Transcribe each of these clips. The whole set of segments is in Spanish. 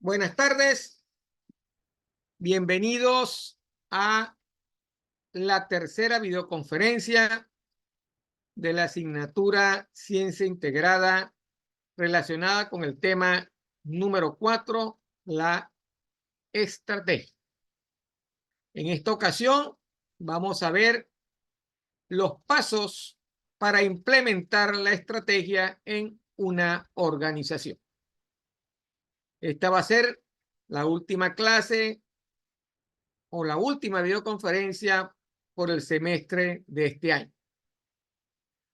Buenas tardes, bienvenidos a la tercera videoconferencia de la asignatura Ciencia Integrada relacionada con el tema número 4, la estrategia. En esta ocasión vamos a ver los pasos para implementar la estrategia en una organización. Esta va a ser la última clase o la última videoconferencia por el semestre de este año.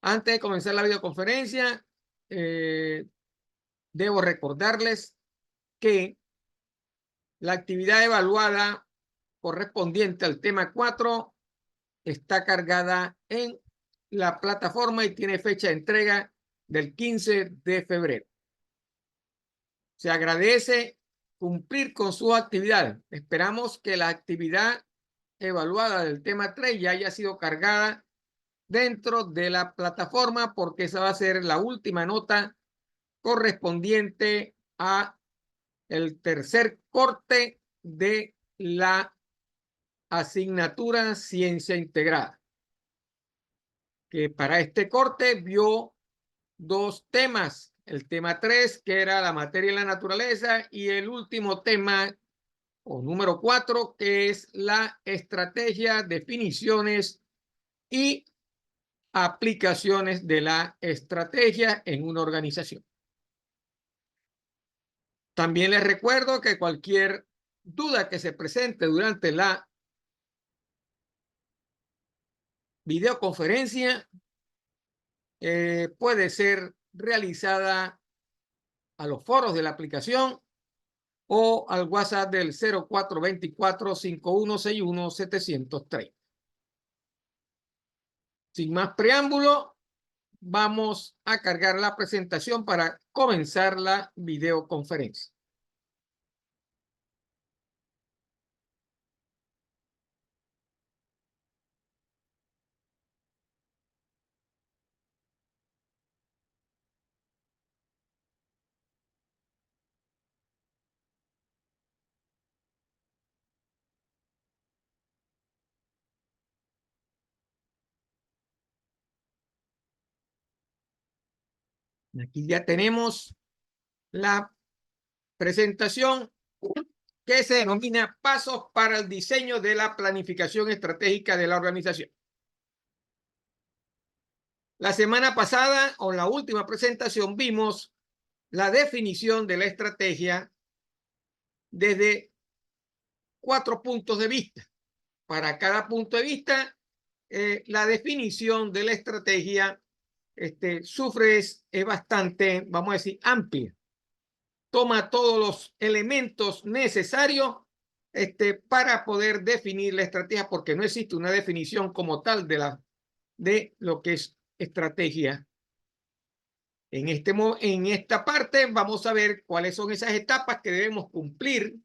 Antes de comenzar la videoconferencia, debo recordarles que la actividad evaluada correspondiente al tema 4 está cargada en la plataforma y tiene fecha de entrega del 15 de febrero. Se agradece cumplir con sus actividades. Esperamos que la actividad evaluada del tema 3 ya haya sido cargada dentro de la plataforma, porque esa va a ser la última nota correspondiente a el tercer corte de la asignatura Ciencia Integrada, que para este corte vio dos temas: el tema 3, que era la materia y la naturaleza, y el último tema o número 4, que es la estrategia, definiciones y aplicaciones de la estrategia en una organización. También les recuerdo que cualquier duda que se presente durante la videoconferencia puede ser realizada a los foros de la aplicación o al WhatsApp del 0424-5161-730. Sin más preámbulo, vamos a cargar la presentación para comenzar la videoconferencia. Aquí ya tenemos la presentación, que se denomina Pasos para el diseño de la planificación estratégica de la organización. La semana pasada, o la última presentación, vimos la definición de la estrategia desde 4 puntos de vista. Para cada punto de vista, la definición de la estrategia es bastante, vamos a decir, amplia. Toma todos los elementos necesarios para poder definir la estrategia, porque no existe una definición como tal de lo que es estrategia. En esta parte vamos a ver cuáles son esas etapas que debemos cumplir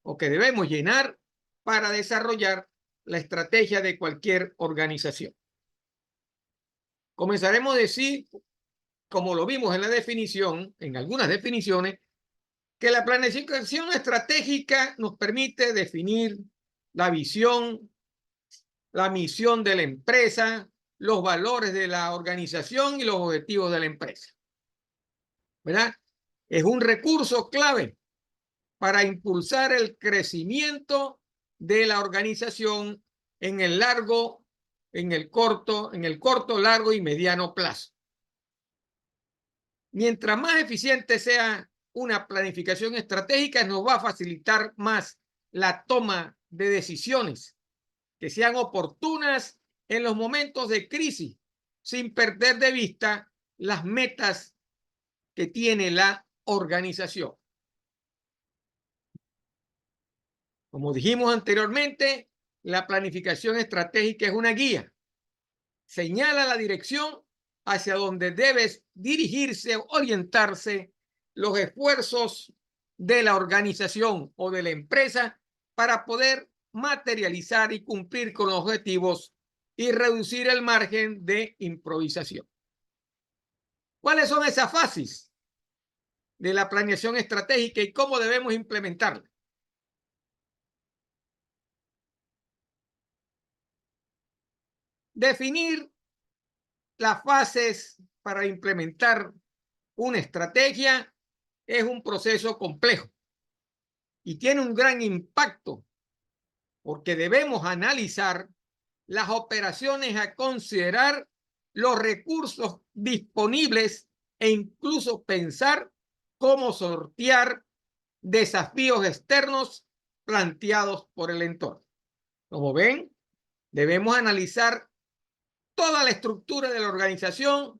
o que debemos llenar para desarrollar la estrategia de cualquier organización. Comenzaremos a decir, como lo vimos en la definición, en algunas definiciones, que la planificación estratégica nos permite definir la visión, la misión de la empresa, los valores de la organización y los objetivos de la empresa, ¿verdad? Es un recurso clave para impulsar el crecimiento de la organización en el corto, largo y mediano plazo. Mientras más eficiente sea una planificación estratégica, nos va a facilitar más la toma de decisiones que sean oportunas en los momentos de crisis, sin perder de vista las metas que tiene la organización. Como dijimos anteriormente, la planificación estratégica es una guía. Señala la dirección hacia donde debes dirigirse, orientarse los esfuerzos de la organización o de la empresa para poder materializar y cumplir con los objetivos y reducir el margen de improvisación. ¿Cuáles son esas fases? de la planeación estratégica y cómo debemos implementarla. Definir las fases para implementar una estrategia es un proceso complejo y tiene un gran impacto porque debemos analizar las operaciones a considerar, los recursos disponibles e incluso pensar cómo sortear desafíos externos planteados por el entorno. Como ven, debemos analizar toda la estructura de la organización,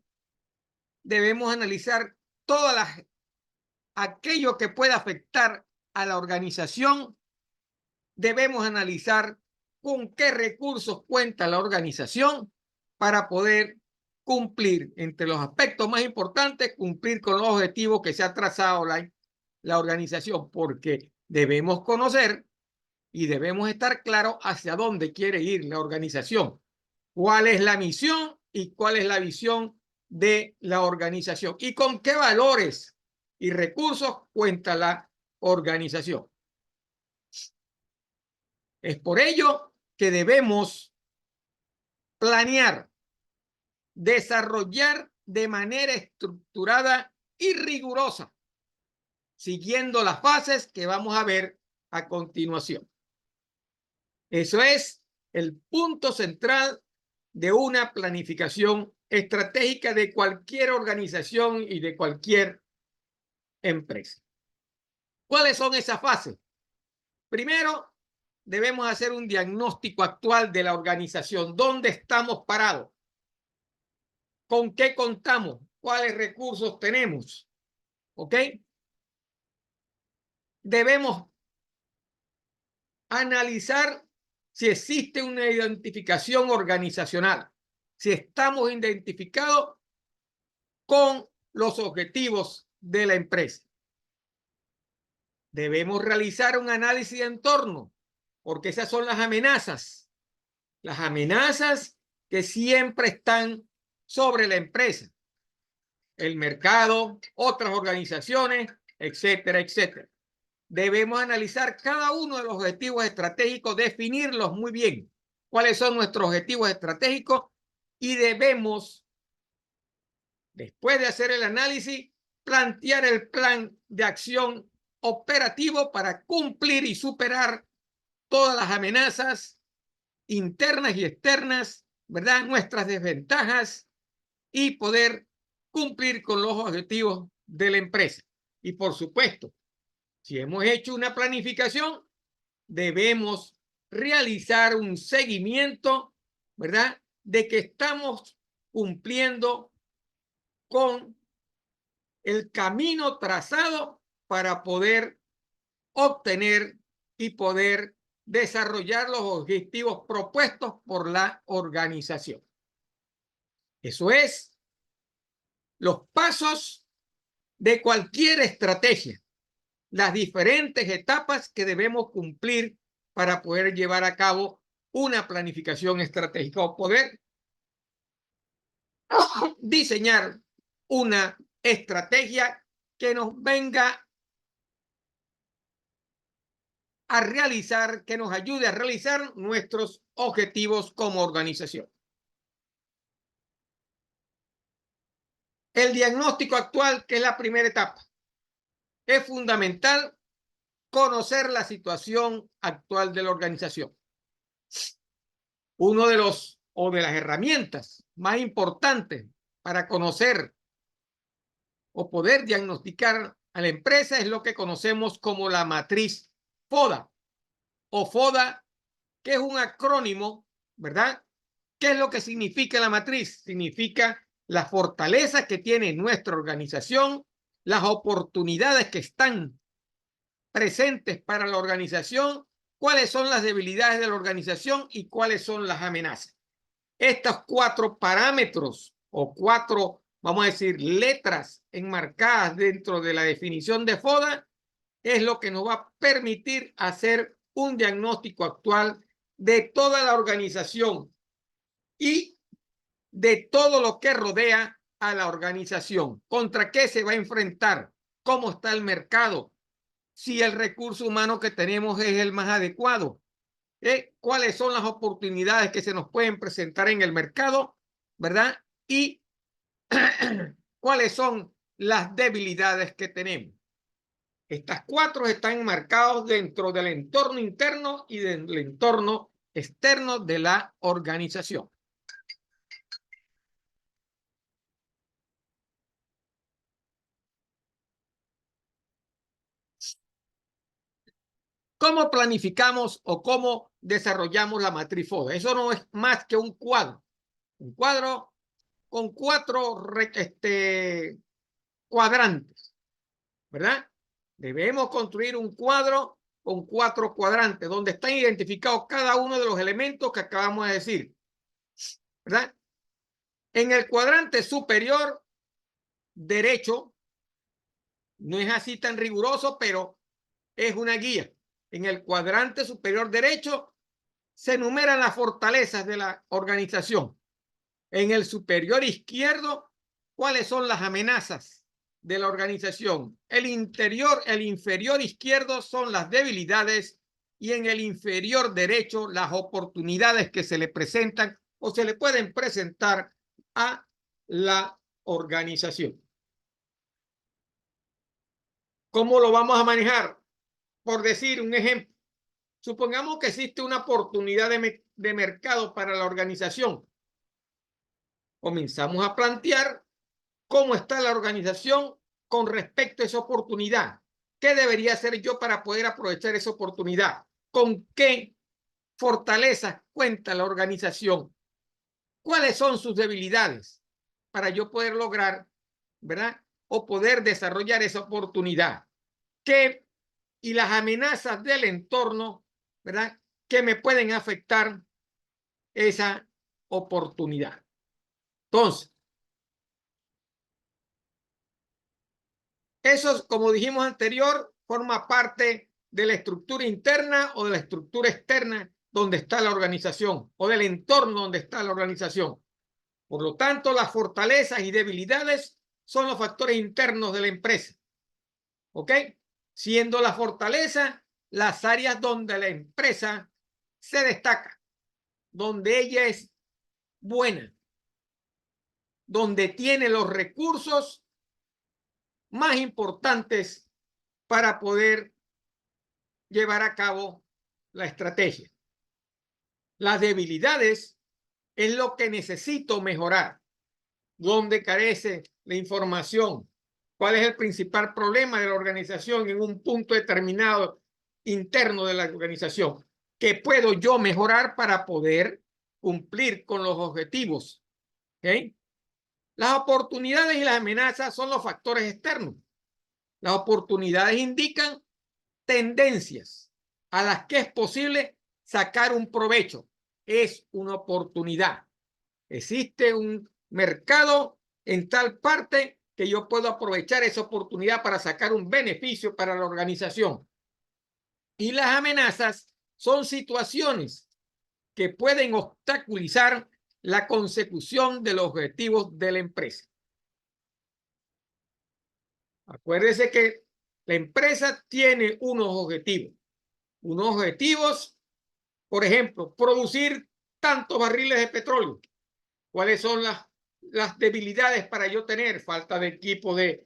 debemos analizar aquello que pueda afectar a la organización, debemos analizar con qué recursos cuenta la organización para poder cumplir, entre los aspectos más importantes, cumplir con los objetivos que se ha trazado la organización, porque debemos conocer y debemos estar claros hacia dónde quiere ir la organización, cuál es la misión y cuál es la visión de la organización y con qué valores y recursos cuenta la organización. Es por ello que debemos planear, desarrollar de manera estructurada y rigurosa, siguiendo las fases que vamos a ver a continuación. Eso es el punto central de una planificación estratégica de cualquier organización y de cualquier empresa. ¿Cuáles son esas fases? Primero, debemos hacer un diagnóstico actual de la organización. ¿Dónde estamos parados? ¿Con qué contamos? ¿Cuáles recursos tenemos? ¿Ok? Debemos analizar si existe una identificación organizacional, si estamos identificados con los objetivos de la empresa. Debemos realizar un análisis de entorno, porque esas son las amenazas que siempre están sobre la empresa, el mercado, otras organizaciones, etcétera, etcétera. Debemos analizar cada uno de los objetivos estratégicos, definirlos muy bien, cuáles son nuestros objetivos estratégicos y debemos, después de hacer el análisis, plantear el plan de acción operativo para cumplir y superar todas las amenazas internas y externas, ¿verdad? Nuestras desventajas y poder cumplir con los objetivos de la empresa. Y por supuesto, si hemos hecho una planificación, debemos realizar un seguimiento, ¿verdad? De que estamos cumpliendo con el camino trazado para poder obtener y poder desarrollar los objetivos propuestos por la organización. Eso es los pasos de cualquier estrategia, las diferentes etapas que debemos cumplir para poder llevar a cabo una planificación estratégica o poder diseñar una estrategia que nos venga a realizar, que nos ayude a realizar nuestros objetivos como organización. El diagnóstico actual, que es la primera etapa, es fundamental conocer la situación actual de la organización. Uno de las herramientas más importantes para conocer o poder diagnosticar a la empresa es lo que conocemos como la matriz FODA o FODA, que es un acrónimo, ¿verdad? ¿Qué es lo que significa la matriz? Significa las fortalezas que tiene nuestra organización, las oportunidades que están presentes para la organización, cuáles son las debilidades de la organización y cuáles son las amenazas. Estos 4 parámetros o 4, vamos a decir, letras enmarcadas dentro de la definición de FODA es lo que nos va a permitir hacer un diagnóstico actual de toda la organización y de todo lo que rodea a la organización. ¿Contra qué se va a enfrentar? cómo está el mercado, si el recurso humano que tenemos es el más adecuado, cuáles son las oportunidades que se nos pueden presentar en el mercado, ¿verdad? Y cuáles son las debilidades que tenemos. Estas cuatro están enmarcados dentro del entorno interno y del entorno externo de la organización. ¿Cómo planificamos o cómo desarrollamos la matriz FODA? Eso no es más que un cuadro con cuatro cuadrantes, ¿verdad? Debemos construir un cuadro con cuatro cuadrantes donde están identificados cada uno de los elementos que acabamos de decir, ¿verdad? En el cuadrante superior derecho, no es así tan riguroso, pero es una guía. En el cuadrante superior derecho se enumeran las fortalezas de la organización. En el superior izquierdo, ¿cuáles son las amenazas de la organización? El inferior izquierdo son las debilidades y en el inferior derecho las oportunidades que se le presentan o se le pueden presentar a la organización. ¿Cómo lo vamos a manejar? Por decir un ejemplo, supongamos que existe una oportunidad de mercado para la organización. Comenzamos a plantear cómo está la organización con respecto a esa oportunidad. ¿Qué debería hacer yo para poder aprovechar esa oportunidad? ¿Con qué fortalezas cuenta la organización? ¿Cuáles son sus debilidades para yo poder lograr, ¿verdad? O poder desarrollar esa oportunidad. Y las amenazas del entorno, ¿verdad? Que me pueden afectar esa oportunidad. Entonces, eso, como dijimos anterior, forma parte de la estructura interna o de la estructura externa donde está la organización o del entorno donde está la organización. Por lo tanto, las fortalezas y debilidades son los factores internos de la empresa. ¿Ok? Siendo la fortaleza las áreas donde la empresa se destaca, donde ella es buena, donde tiene los recursos más importantes para poder llevar a cabo la estrategia. Las debilidades es lo que necesito mejorar, donde carece la información, cuál es el principal problema de la organización en un punto determinado interno de la organización, que puedo yo mejorar para poder cumplir con los objetivos. ¿Okay? Las oportunidades y las amenazas son los factores externos. Las oportunidades indican tendencias a las que es posible sacar un provecho. Es una oportunidad. Existe un mercado en tal parte que yo puedo aprovechar esa oportunidad para sacar un beneficio para la organización. Y las amenazas son situaciones que pueden obstaculizar la consecución de los objetivos de la empresa. Acuérdese que la empresa tiene unos objetivos. Unos objetivos, por ejemplo, producir tantos barriles de petróleo. ¿Cuáles son las debilidades para yo tener? Falta de equipo de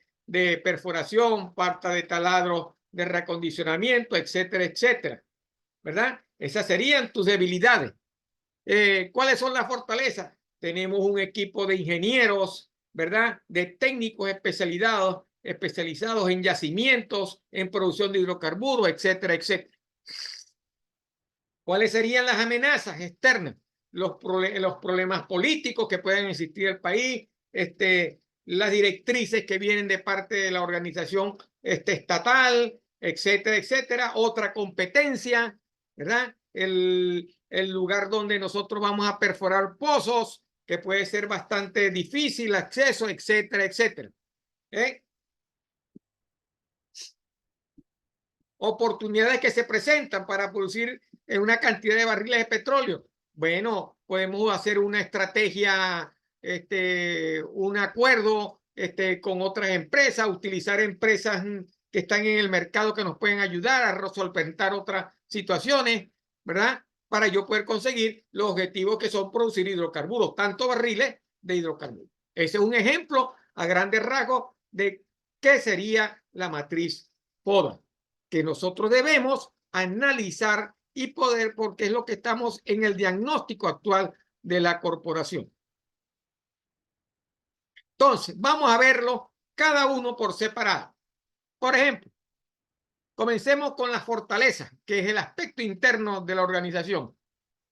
perforación, falta de taladro de reacondicionamiento, etcétera, etcétera. ¿Verdad? Esas serían tus debilidades. ¿Cuáles son las fortalezas? Tenemos un equipo de ingenieros, ¿verdad? De técnicos especializados en yacimientos, en producción de hidrocarburos, etcétera, etcétera. ¿Cuáles serían las amenazas externas? Los problemas políticos que pueden existir en el país, las directrices que vienen de parte de la organización estatal, etcétera, etcétera. Otra competencia, ¿verdad? El lugar donde nosotros vamos a perforar pozos, que puede ser bastante difícil acceso, etcétera, etcétera. Oportunidades que se presentan para producir una cantidad de barriles de petróleo. Bueno, podemos hacer una estrategia, un acuerdo con otras empresas, utilizar empresas que están en el mercado que nos pueden ayudar a solventar otras situaciones, ¿verdad? Para yo poder conseguir los objetivos que son producir hidrocarburos, tanto barriles de hidrocarburos. Ese es un ejemplo a grandes rasgos de qué sería la matriz FODA, que nosotros debemos analizar y poder, porque es lo que estamos en el diagnóstico actual de la corporación. Entonces, vamos a verlo cada uno por separado. Por ejemplo, comencemos con la fortaleza, que es el aspecto interno de la organización.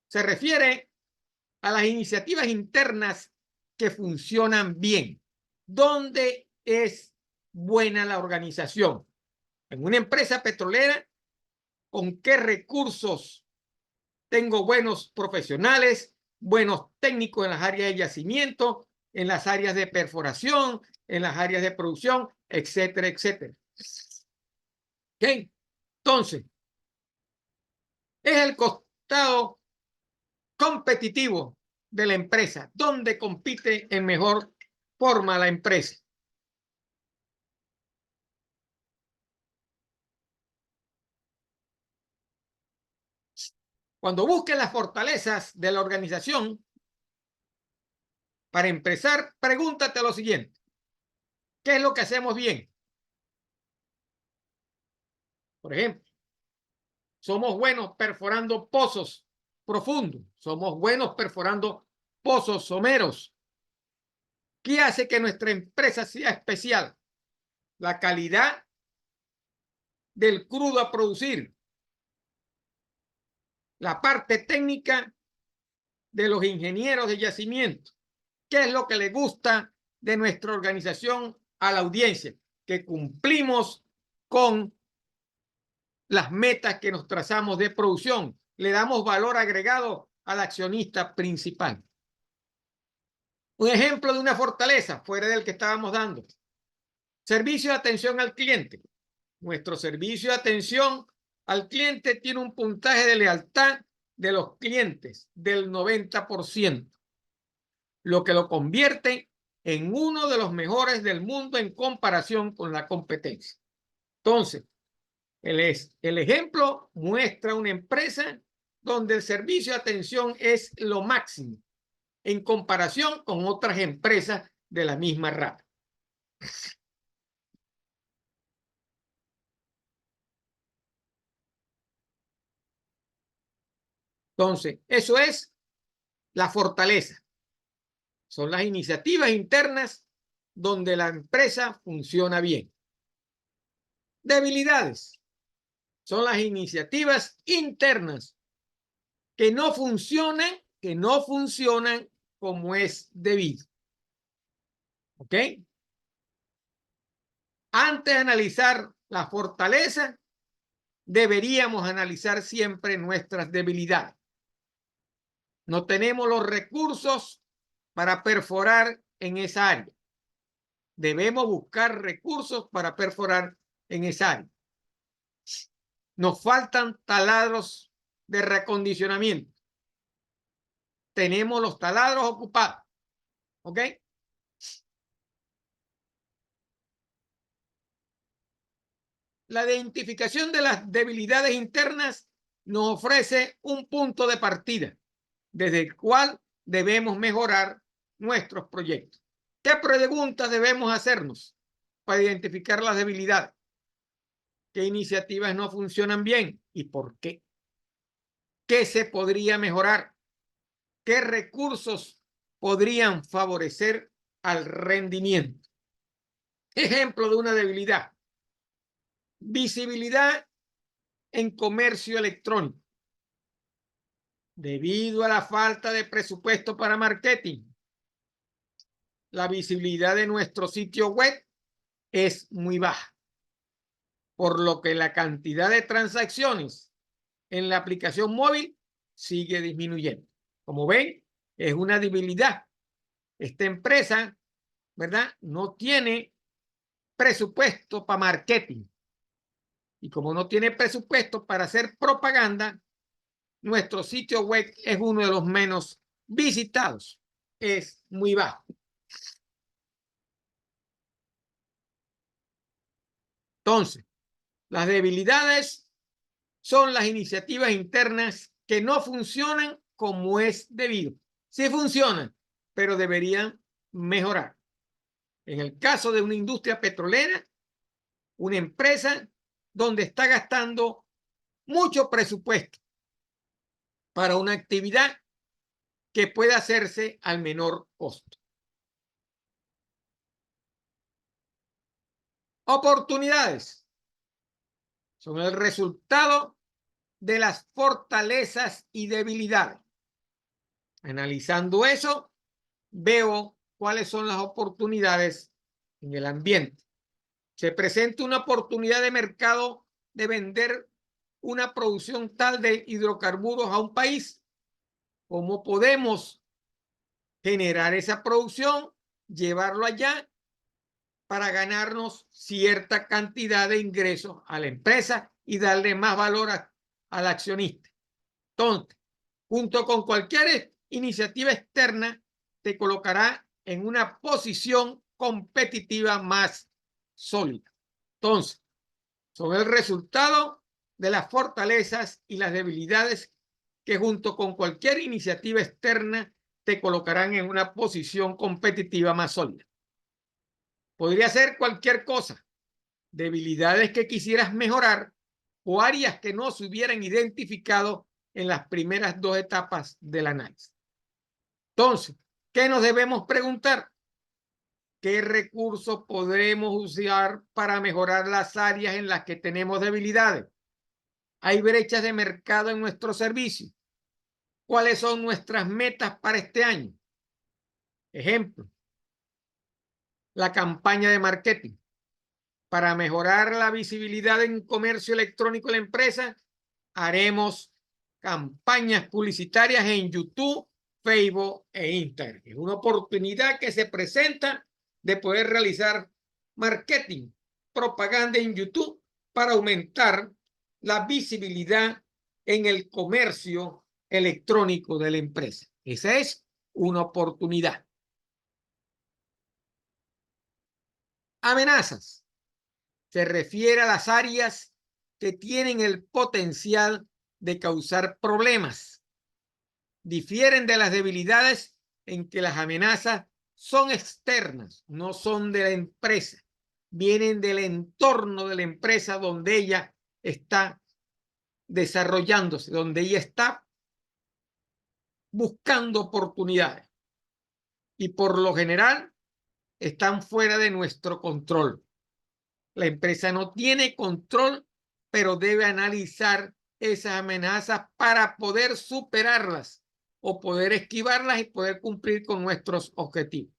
Se refiere a las iniciativas internas que funcionan bien. ¿Dónde es buena la organización? En una empresa petrolera, ¿con qué recursos tengo buenos profesionales, buenos técnicos en las áreas de yacimiento, en las áreas de perforación, en las áreas de producción, etcétera, etcétera? ¿Ok? Entonces, es el costado competitivo de la empresa, donde compite en mejor forma la empresa. Cuando busques las fortalezas de la organización, para empezar, pregúntate lo siguiente: ¿qué es lo que hacemos bien? Por ejemplo, somos buenos perforando pozos profundos, somos buenos perforando pozos someros. ¿Qué hace que nuestra empresa sea especial? La calidad del crudo a producir, la parte técnica de los ingenieros de yacimiento. ¿Qué es lo que le gusta de nuestra organización a la audiencia? Que cumplimos con las metas que nos trazamos de producción. Le damos valor agregado al accionista principal. Un ejemplo de una fortaleza fuera del que estábamos dando: servicio de atención al cliente. Nuestro servicio de atención al cliente tiene un puntaje de lealtad de los clientes del 90%, lo que lo convierte en uno de los mejores del mundo en comparación con la competencia. Entonces, el ejemplo muestra una empresa donde el servicio de atención es lo máximo en comparación con otras empresas de la misma rama. Entonces, eso es la fortaleza. Son las iniciativas internas donde la empresa funciona bien. Debilidades son las iniciativas internas que no funcionan como es debido. ¿Ok? Antes de analizar la fortaleza, deberíamos analizar siempre nuestras debilidades. No tenemos los recursos para perforar en esa área. Debemos buscar recursos para perforar en esa área. Nos faltan taladros de reacondicionamiento. Tenemos los taladros ocupados. ¿Ok? La identificación de las debilidades internas nos ofrece un punto de partida desde el cual debemos mejorar nuestros proyectos. ¿Qué preguntas debemos hacernos para identificar las debilidades? ¿Qué iniciativas no funcionan bien y por qué? ¿Qué se podría mejorar? ¿Qué recursos podrían favorecer al rendimiento? Ejemplo de una debilidad: visibilidad en comercio electrónico. Debido a la falta de presupuesto para marketing, la visibilidad de nuestro sitio web es muy baja, por lo que la cantidad de transacciones en la aplicación móvil sigue disminuyendo. Como ven, es una debilidad. Esta empresa, ¿verdad?, no tiene presupuesto para marketing. Y como no tiene presupuesto para hacer propaganda, nuestro sitio web es uno de los menos visitados. Es muy bajo. Entonces, las debilidades son las iniciativas internas que no funcionan como es debido. Sí funcionan, pero deberían mejorar. En el caso de una industria petrolera, una empresa donde está gastando mucho presupuesto para una actividad que puede hacerse al menor costo. Oportunidades son el resultado de las fortalezas y debilidades. Analizando eso, veo cuáles son las oportunidades en el ambiente. Se presenta una oportunidad de mercado de vender una producción tal de hidrocarburos a un país. ¿Cómo podemos generar esa producción, llevarlo allá para ganarnos cierta cantidad de ingresos a la empresa y darle más valor al accionista? Entonces, junto con cualquier iniciativa externa, te colocará en una posición competitiva más sólida. Entonces, son el resultado de las fortalezas y las debilidades que junto con cualquier iniciativa externa te colocarán en una posición competitiva más sólida. Podría ser cualquier cosa, debilidades que quisieras mejorar o áreas que no se hubieran identificado en las primeras dos etapas del análisis. Entonces, ¿qué nos debemos preguntar? ¿Qué recursos podremos usar para mejorar las áreas en las que tenemos debilidades? ¿Hay brechas de mercado en nuestro servicio? ¿Cuáles son nuestras metas para este año? Ejemplo, la campaña de marketing. Para mejorar la visibilidad en comercio electrónico de la empresa, haremos campañas publicitarias en YouTube, Facebook e Instagram. Es una oportunidad que se presenta de poder realizar marketing, propaganda en YouTube para aumentar la visibilidad en el comercio electrónico de la empresa. Esa es una oportunidad. Amenazas. Se refiere a las áreas que tienen el potencial de causar problemas. Difieren de las debilidades en que las amenazas son externas, no son de la empresa. Vienen del entorno de la empresa donde ella está desarrollándose, donde ella está buscando oportunidades. Y por lo general están fuera de nuestro control. La empresa no tiene control, pero debe analizar esas amenazas para poder superarlas o poder esquivarlas y poder cumplir con nuestros objetivos.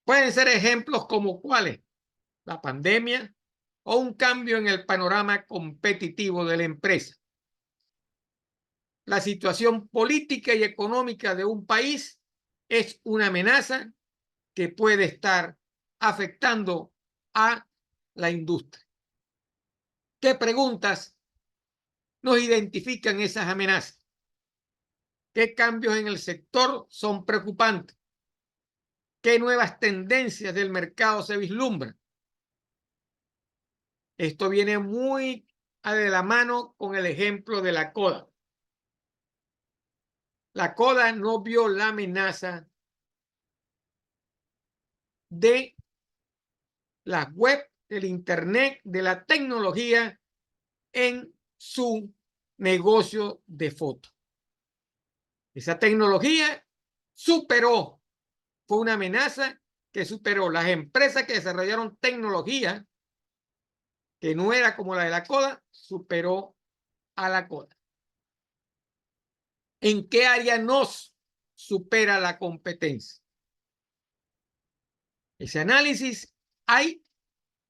Pueden ser ejemplos como cuáles: la pandemia o un cambio en el panorama competitivo de la empresa. La situación política y económica de un país es una amenaza que puede estar afectando a la industria. ¿Qué preguntas nos identifican esas amenazas? ¿Qué cambios en el sector son preocupantes? ¿Qué nuevas tendencias del mercado se vislumbran? Esto viene muy de la mano con el ejemplo de la Coda. La Coda no vio la amenaza de la web, del internet, de la tecnología en su negocio de fotos. Esa tecnología superó, fue una amenaza que superó las empresas que desarrollaron tecnología que no era como la de la Coda, superó a la Coda. ¿En qué área nos supera la competencia? Ese análisis hay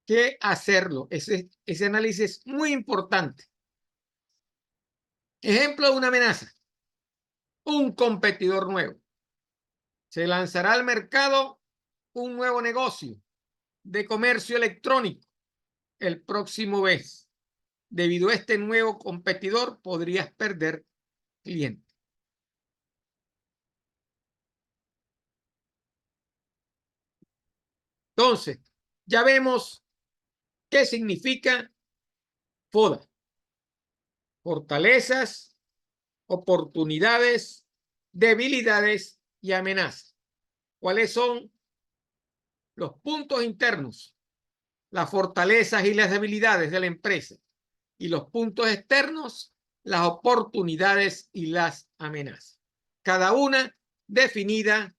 que hacerlo. Ese análisis es muy importante. Ejemplo de una amenaza: un competidor nuevo. Se lanzará al mercado un nuevo negocio de comercio electrónico el próximo mes. Debido a este nuevo competidor, podrías perder clientes. Entonces, ya vemos ¿Qué significa FODA? Fortalezas, oportunidades, debilidades y amenazas. ¿Cuáles son los puntos internos, las fortalezas y las debilidades de la empresa? Y los puntos externos, las oportunidades y las amenazas. Cada una definida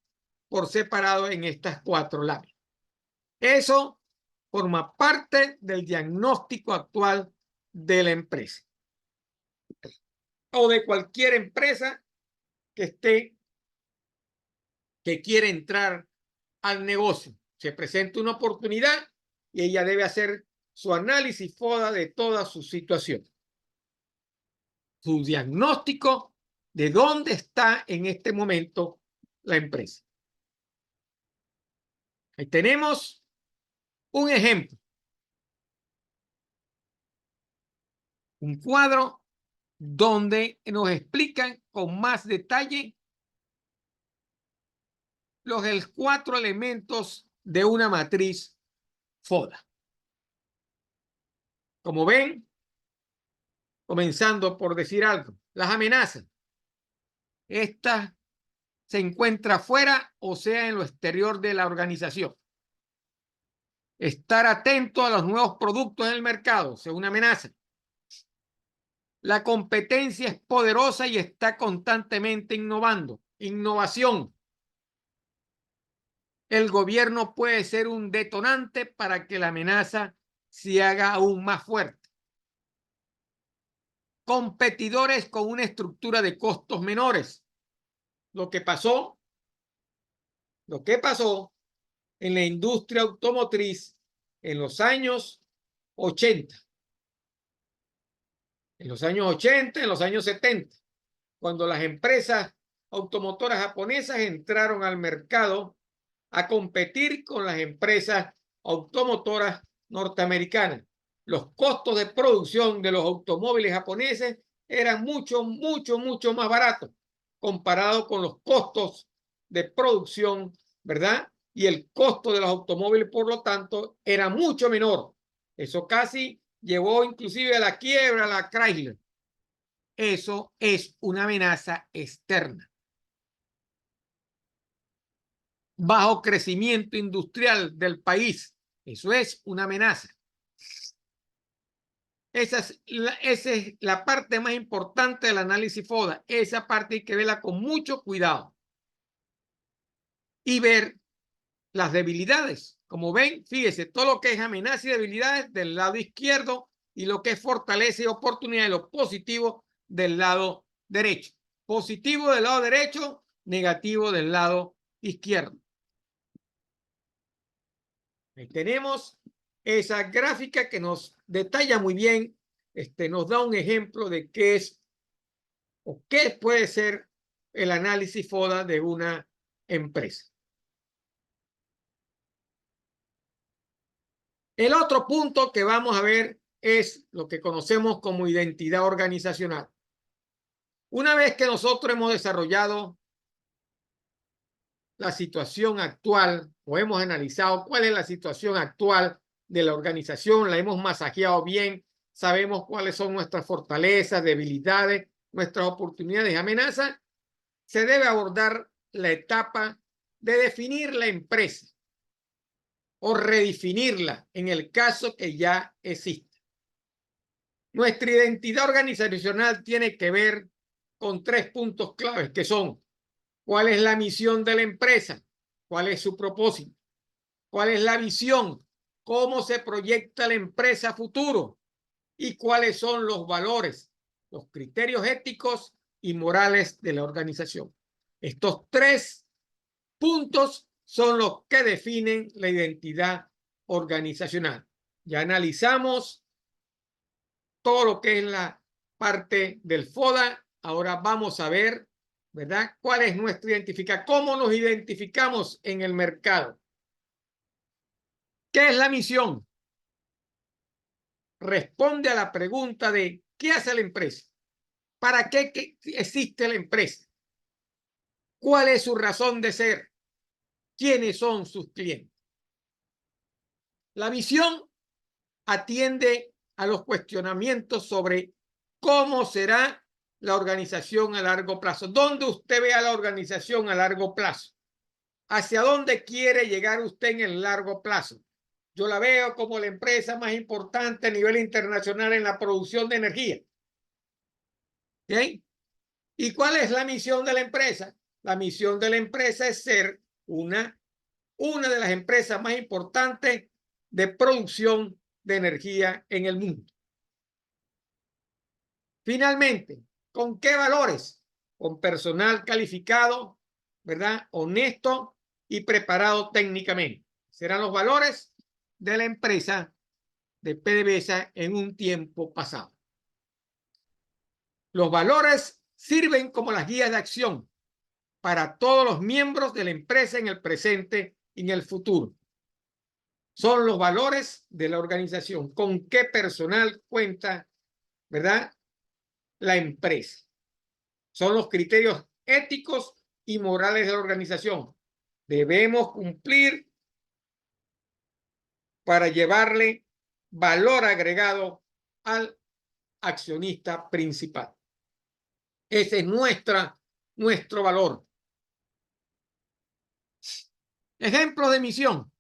por separado en estas 4 láminas. Eso forma parte del diagnóstico actual de la empresa o de cualquier empresa que quiere entrar al negocio. Se presenta una oportunidad y ella debe hacer su análisis FODA de toda su situación. Su diagnóstico de dónde está en este momento la empresa. Ahí tenemos un ejemplo. Un cuadro donde nos explican con más detalle los 4 elementos de una matriz FODA. Como ven, comenzando por decir algo, las amenazas. Esta se encuentra fuera o sea en lo exterior de la organización. Estar atento a los nuevos productos en el mercado es una amenaza. La competencia es poderosa y está constantemente innovando. Innovación. El gobierno puede ser un detonante para que la amenaza se haga aún más fuerte. Competidores con una estructura de costos menores. Lo que pasó en la industria automotriz en los años 80. En los años 80, en los años 70, cuando las empresas automotoras japonesas entraron al mercado a competir con las empresas automotoras norteamericanas. Los costos de producción de los automóviles japoneses eran mucho más baratos comparado con los costos de producción, ¿verdad? Y el costo de los automóviles, por lo tanto, era mucho menor. Eso casi llevó inclusive a la quiebra a la Chrysler. Eso es una amenaza externa. Bajo crecimiento industrial del país. Eso es una amenaza. Esa es la parte más importante del análisis FODA. Esa parte hay que verla con mucho cuidado. Y ver las debilidades. Como ven, fíjese, todo lo que es amenaza y debilidades del lado izquierdo y lo que es fortaleza y oportunidad de lo positivo del lado derecho. Positivo del lado derecho, negativo del lado izquierdo. Ahí tenemos esa gráfica que nos detalla muy bien, nos da un ejemplo de qué es o qué puede ser el análisis FODA de una empresa. El otro punto que vamos a ver es lo que conocemos como identidad organizacional. Una vez que nosotros hemos desarrollado la situación actual o hemos analizado cuál es la situación actual de la organización, la hemos masajeado bien, sabemos cuáles son nuestras fortalezas, debilidades, nuestras oportunidades y amenazas, se debe abordar la etapa de definir la empresa o redefinirla en el caso que ya existe. Nuestra identidad organizacional tiene que ver con 3 puntos claves que son: ¿cuál es la misión de la empresa? ¿Cuál es su propósito? ¿Cuál es la visión? ¿Cómo se proyecta la empresa a futuro? ¿Y cuáles son los valores, los criterios éticos y morales de la organización? Estos 3 puntos son los que definen la identidad organizacional. Ya analizamos todo lo que es la parte del FODA. Ahora vamos a ver, ¿verdad?, cuál es nuestra identificación, cómo nos identificamos en el mercado. ¿Qué es la misión? Responde a la pregunta de ¿qué hace la empresa? ¿Para qué existe la empresa? ¿Cuál es su razón de ser? ¿Quiénes son sus clientes? La visión atiende a los cuestionamientos sobre cómo será la organización a largo plazo. ¿Dónde usted ve a la organización a largo plazo? ¿Hacia dónde quiere llegar usted en el largo plazo? Yo la veo como la empresa más importante a nivel internacional en la producción de energía. ¿Okay? ¿Y cuál es la misión de la empresa? La misión de la empresa es ser una de las empresas más importantes de producción de energía en el mundo. Finalmente, ¿con qué valores? Con personal calificado, ¿verdad? Honesto y preparado técnicamente. Serán los valores de la empresa de PDVSA en un tiempo pasado. Los valores sirven como las guías de acción para todos los miembros de la empresa en el presente y en el futuro. Son los valores de la organización. ¿Con qué personal cuenta, verdad, la empresa? Son los criterios éticos y morales de la organización. Debemos cumplir para llevarle valor agregado al accionista principal. Ese es nuestro valor. Ejemplos de misión.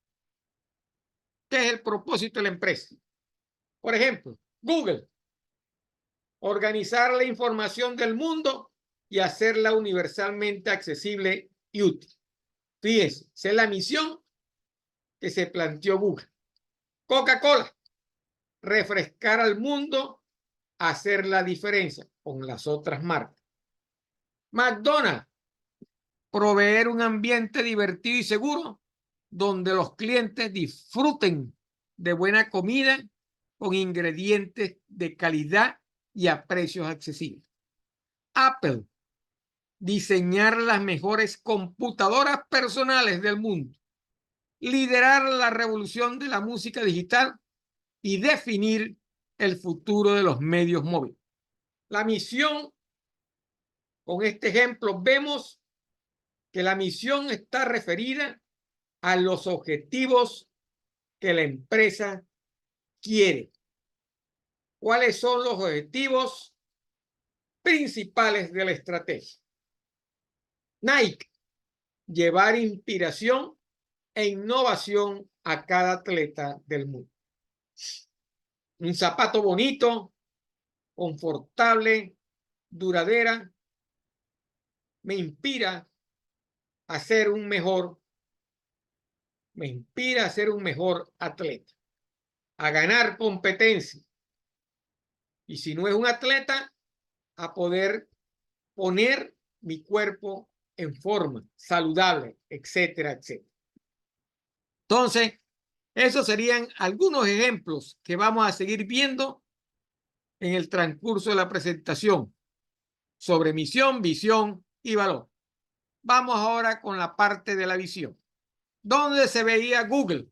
¿Qué es el propósito de la empresa? Por ejemplo, Google. Organizar la información del mundo y hacerla universalmente accesible y útil. Fíjense, esa es la misión que se planteó Google. Coca-Cola. Refrescar al mundo, hacer la diferencia con las otras marcas. McDonald's. Proveer un ambiente divertido y seguro donde los clientes disfruten de buena comida con ingredientes de calidad y a precios accesibles. Apple. Diseñar las mejores computadoras personales del mundo, liderar la revolución de la música digital y definir el futuro de los medios móviles. La misión, con este ejemplo, vemos que la misión está referida a los objetivos que la empresa quiere. ¿Cuáles son los objetivos principales de la estrategia? Nike, llevar inspiración e innovación a cada atleta del mundo. Un zapato bonito, confortable, duradera, me inspira a ser un mejor atleta, a ganar competencia. Y si no es un atleta, a poder poner mi cuerpo en forma saludable, etcétera, etcétera. Entonces, esos serían algunos ejemplos que vamos a seguir viendo en el transcurso de la presentación sobre misión, visión y valor. Vamos ahora con la parte de la visión. ¿Dónde se veía Google?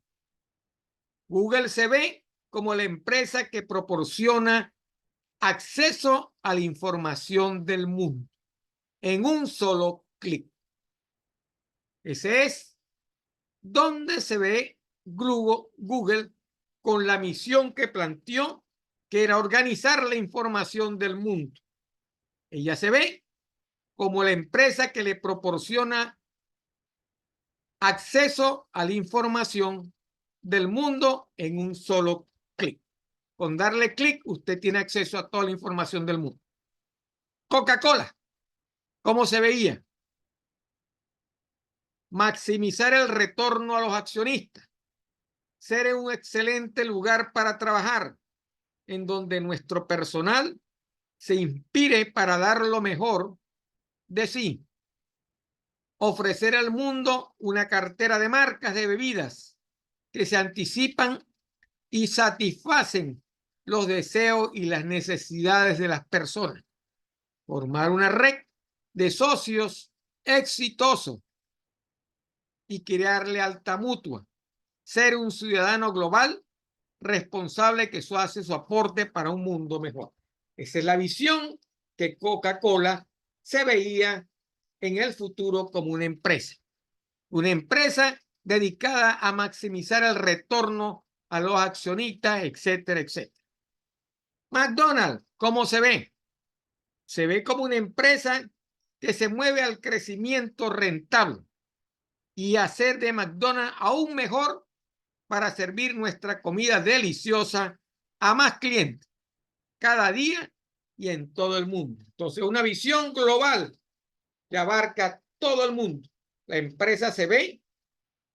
Google se ve como la empresa que proporciona acceso a la información del mundo en un solo clic. Ese es donde se ve Google con la misión que planteó, que era organizar la información del mundo. Ella se ve como la empresa que le proporciona acceso a la información del mundo en un solo clic. Con darle clic, usted tiene acceso a toda la información del mundo. Coca-Cola, ¿cómo se veía? Maximizar el retorno a los accionistas. Ser un excelente lugar para trabajar, en donde nuestro personal se inspire para dar lo mejor de sí. Ofrecer al mundo una cartera de marcas de bebidas que se anticipan y satisfacen los deseos y las necesidades de las personas. Formar una red de socios exitosos y crear lealtad mutua. Ser un ciudadano global responsable que hace su aporte para un mundo mejor. Esa es la visión que Coca-Cola se veía en el futuro como una empresa dedicada a maximizar el retorno a los accionistas, etcétera, etcétera. McDonald's, ¿cómo se ve? Se ve como una empresa que se mueve al crecimiento rentable y hacer de McDonald's aún mejor para servir nuestra comida deliciosa a más clientes cada día y en todo el mundo. Entonces, una visión global que abarca todo el mundo. La empresa se ve,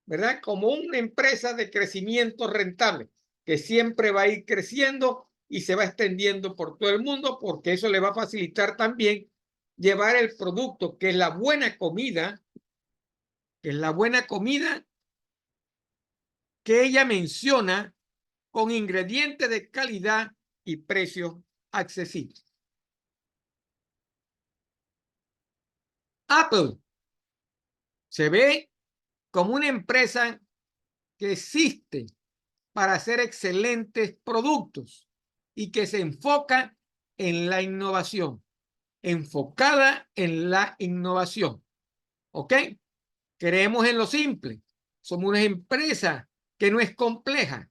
¿verdad?, como una empresa de crecimiento rentable que siempre va a ir creciendo y se va extendiendo por todo el mundo, porque eso le va a facilitar también llevar el producto, que es la buena comida, que ella menciona, con ingredientes de calidad y precios accesibles. Apple se ve como una empresa que existe para hacer excelentes productos y que se enfoca en la innovación, enfocada en la innovación. ¿Ok? Creemos en lo simple. Somos una empresa que no es compleja.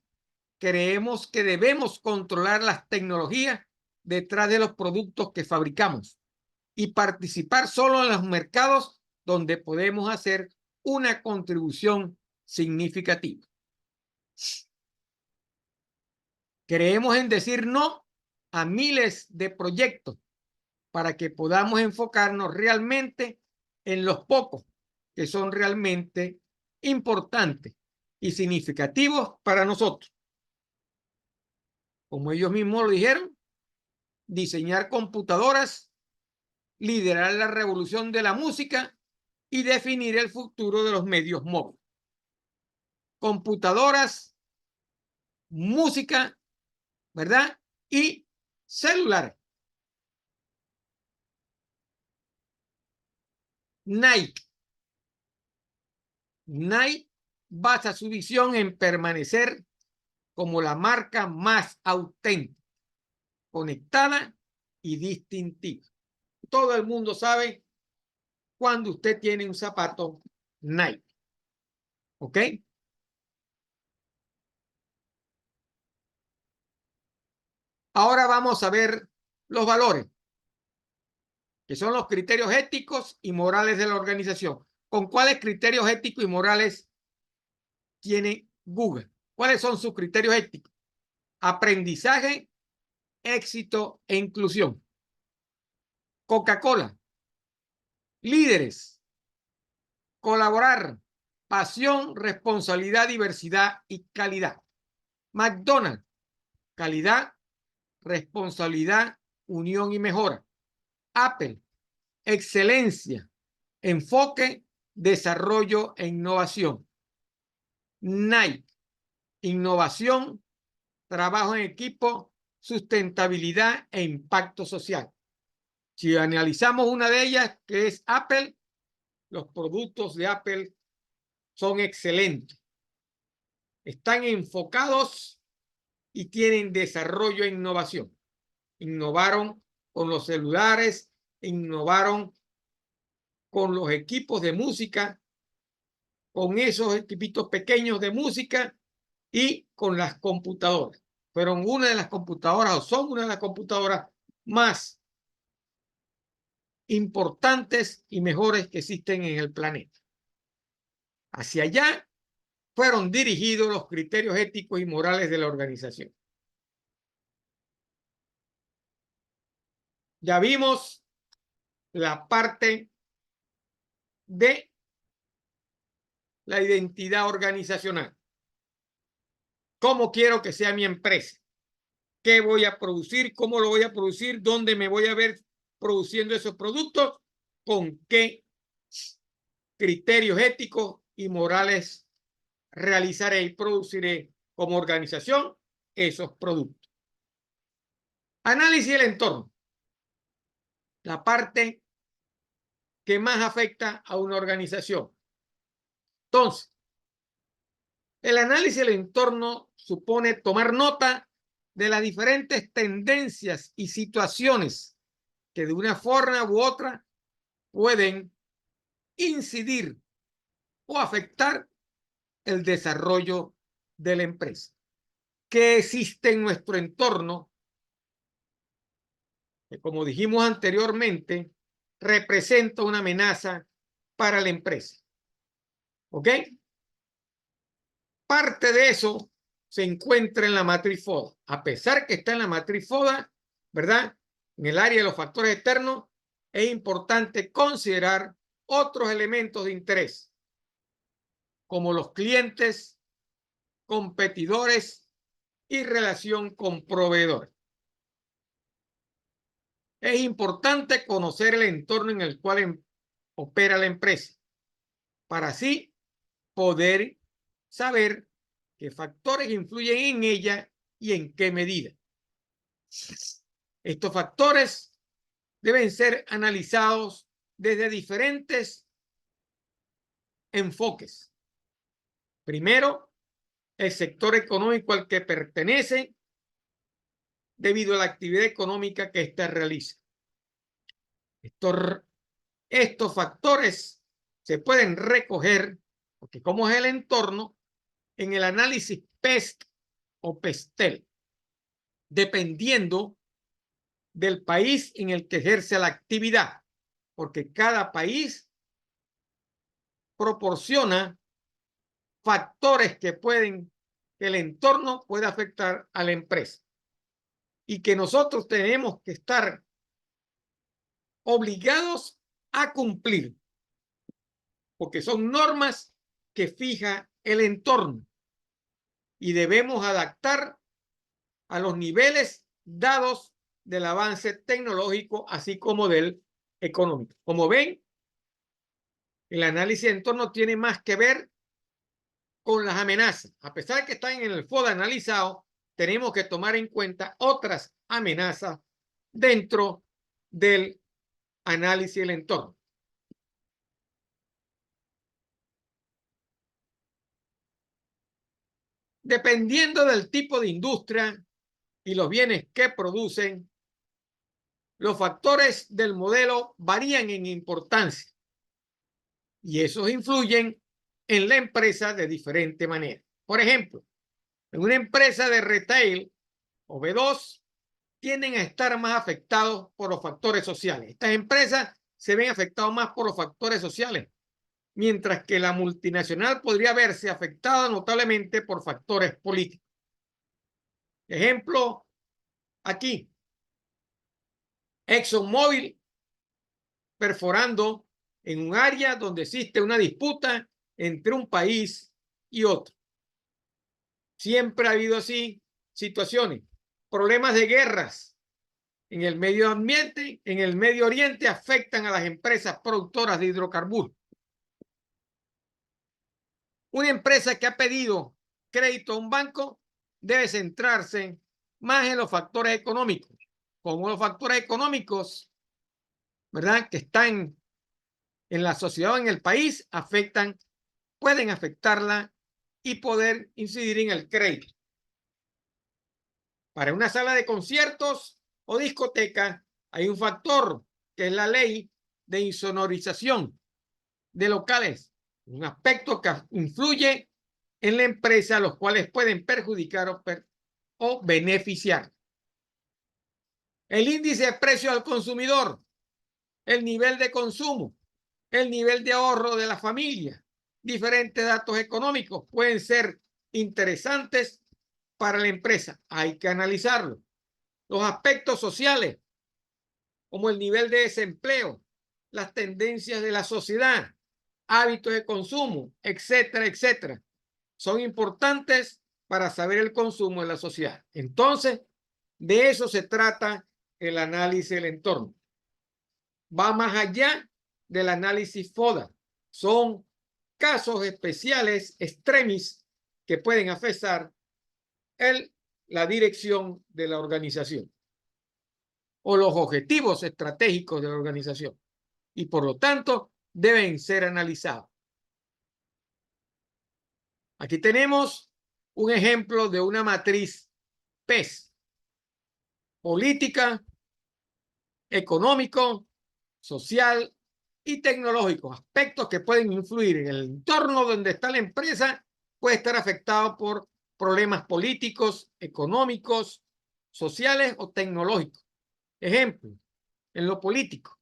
Creemos que debemos controlar las tecnologías detrás de los productos que fabricamos y participar solo en los mercados donde podemos hacer una contribución significativa. Creemos en decir no a miles de proyectos para que podamos enfocarnos realmente en los pocos que son realmente importantes y significativos para nosotros. Como ellos mismos lo dijeron, diseñar computadoras, liderar la revolución de la música y definir el futuro de los medios móviles. Computadoras, música, ¿verdad? Y celulares. Nike basa su visión en permanecer como la marca más auténtica, conectada y distintiva. Todo el mundo sabe cuando usted tiene un zapato Nike. ¿Ok? Ahora vamos a ver los valores, que son los criterios éticos y morales de la organización. ¿Con cuáles criterios éticos y morales tiene Google? ¿Cuáles son sus criterios éticos? Aprendizaje, éxito e inclusión. Coca-Cola, líderes, colaborar, pasión, responsabilidad, diversidad y calidad. McDonald's, calidad, responsabilidad, unión y mejora. Apple, excelencia, enfoque, desarrollo e innovación. Nike, innovación, trabajo en equipo, sustentabilidad e impacto social. Si analizamos una de ellas, que es Apple, los productos de Apple son excelentes. Están enfocados y tienen desarrollo e innovación. Innovaron con los celulares, innovaron con los equipos de música, con esos equipitos pequeños de música y con las computadoras. Fueron una de las computadoras, o son una de las computadoras más importantes y mejores que existen en el planeta. Hacia allá fueron dirigidos los criterios éticos y morales de la organización. Ya vimos la parte de la identidad organizacional. ¿Cómo quiero que sea mi empresa? ¿Qué voy a producir? ¿Cómo lo voy a producir? ¿Dónde me voy a ver produciendo esos productos? ¿Con qué criterios éticos y morales realizaré y produciré como organización esos productos? Análisis del entorno. La parte que más afecta a una organización. Entonces, el análisis del entorno supone tomar nota de las diferentes tendencias y situaciones que de una forma u otra pueden incidir o afectar el desarrollo de la empresa. que existe en nuestro entorno, que como dijimos anteriormente, representa una amenaza para la empresa. ¿Ok? Parte de eso se encuentra en la matriz FODA. A pesar que está en la matriz FODA, ¿verdad? En el área de los factores externos, es importante considerar otros elementos de interés, como los clientes, competidores y relación con proveedores. Es importante conocer el entorno en el cual opera la empresa, para así poder saber qué factores influyen en ella y en qué medida. Estos factores deben ser analizados desde diferentes enfoques. Primero, el sector económico al que pertenece debido a la actividad económica que ésta realiza. Estos factores se pueden recoger, porque como es el entorno, en el análisis PEST o PESTEL, dependiendo del país en el que ejerce la actividad, porque cada país proporciona factores que el entorno puede afectar a la empresa y que nosotros tenemos que estar obligados a cumplir, porque son normas que fija el entorno y debemos adaptar a los niveles dados del avance tecnológico, así como del económico. Como ven, el análisis de entorno tiene más que ver con las amenazas. A pesar de que están en el FODA analizado, tenemos que tomar en cuenta otras amenazas dentro del análisis del entorno. Dependiendo del tipo de industria y los bienes que producen, los factores del modelo varían en importancia y esos influyen en la empresa de diferente manera. Por ejemplo, en una empresa de retail o B2 tienden a estar más afectados por los factores sociales. Estas empresas se ven afectadas más por los factores sociales, mientras que la multinacional podría verse afectada notablemente por factores políticos. Ejemplo, aquí, ExxonMobil perforando en un área donde existe una disputa entre un país y otro. Siempre ha habido así situaciones, problemas de guerras en el medio ambiente, en el Medio Oriente, afectan a las empresas productoras de hidrocarburos. Una empresa que ha pedido crédito a un banco debe centrarse más en los factores económicos, como los factores económicos, ¿verdad?, que están en la sociedad o en el país, pueden afectarla y poder incidir en el crédito. Para una sala de conciertos o discoteca hay un factor que es la ley de insonorización de locales, un aspecto que influye en la empresa, los cuales pueden perjudicar o beneficiar. El índice de precio al consumidor, el nivel de consumo, el nivel de ahorro de la familia, diferentes datos económicos pueden ser interesantes para la empresa. Hay que analizarlo. Los aspectos sociales, como el nivel de desempleo, las tendencias de la sociedad, hábitos de consumo, etcétera, etcétera, son importantes para saber el consumo de la sociedad. Entonces, de eso se trata el análisis del entorno. Va más allá del análisis FODA. Son casos especiales, extremis, que pueden afectar la dirección de la organización o los objetivos estratégicos de la organización y por lo tanto deben ser analizados. Aquí tenemos un ejemplo de una matriz PES: política, económico, social y tecnológico. Aspectos que pueden influir en el entorno donde está la empresa, puede estar afectado por problemas políticos, económicos, sociales o tecnológicos. Ejemplo, en lo político,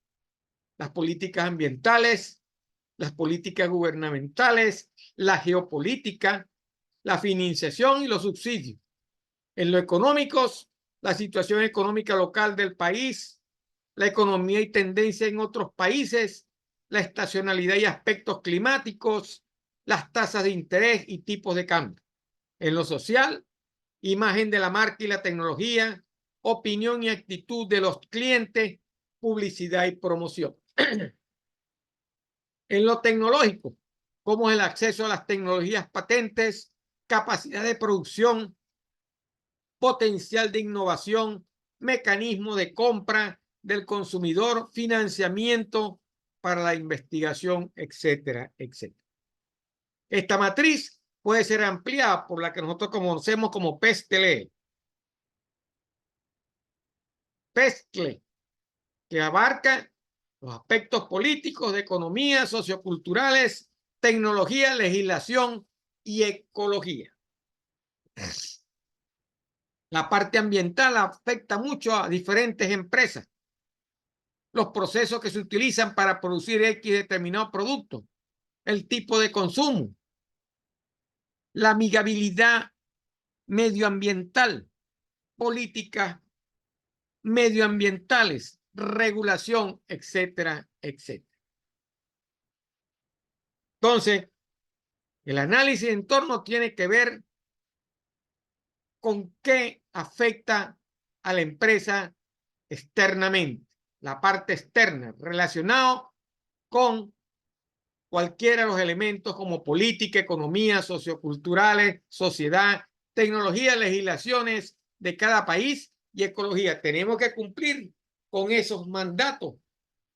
las políticas ambientales, las políticas gubernamentales, la geopolítica, la financiación y los subsidios. En lo económicos, la situación económica local del país, la economía y tendencia en otros países, la estacionalidad y aspectos climáticos, las tasas de interés y tipos de cambio. En lo social, imagen de la marca y la tecnología, opinión y actitud de los clientes, publicidad y promoción. En lo tecnológico, como el acceso a las tecnologías patentes, capacidad de producción, potencial de innovación, mecanismo de compra del consumidor, financiamiento para la investigación, etcétera, etcétera. Esta matriz puede ser ampliada por la que nosotros conocemos como PESTLE. PESTLE, que abarca los aspectos políticos, de economía, socioculturales, tecnología, legislación y ecología. La parte ambiental afecta mucho a diferentes empresas. Los procesos que se utilizan para producir X determinado producto, el tipo de consumo, la amigabilidad medioambiental, políticas medioambientales, regulación, etcétera, etcétera. Entonces, el análisis de entorno tiene que ver con qué afecta a la empresa externamente, la parte externa, relacionado con cualquiera de los elementos como política, economía, socioculturales, sociedad, tecnología, legislaciones de cada país y ecología. Tenemos que cumplir con esos mandatos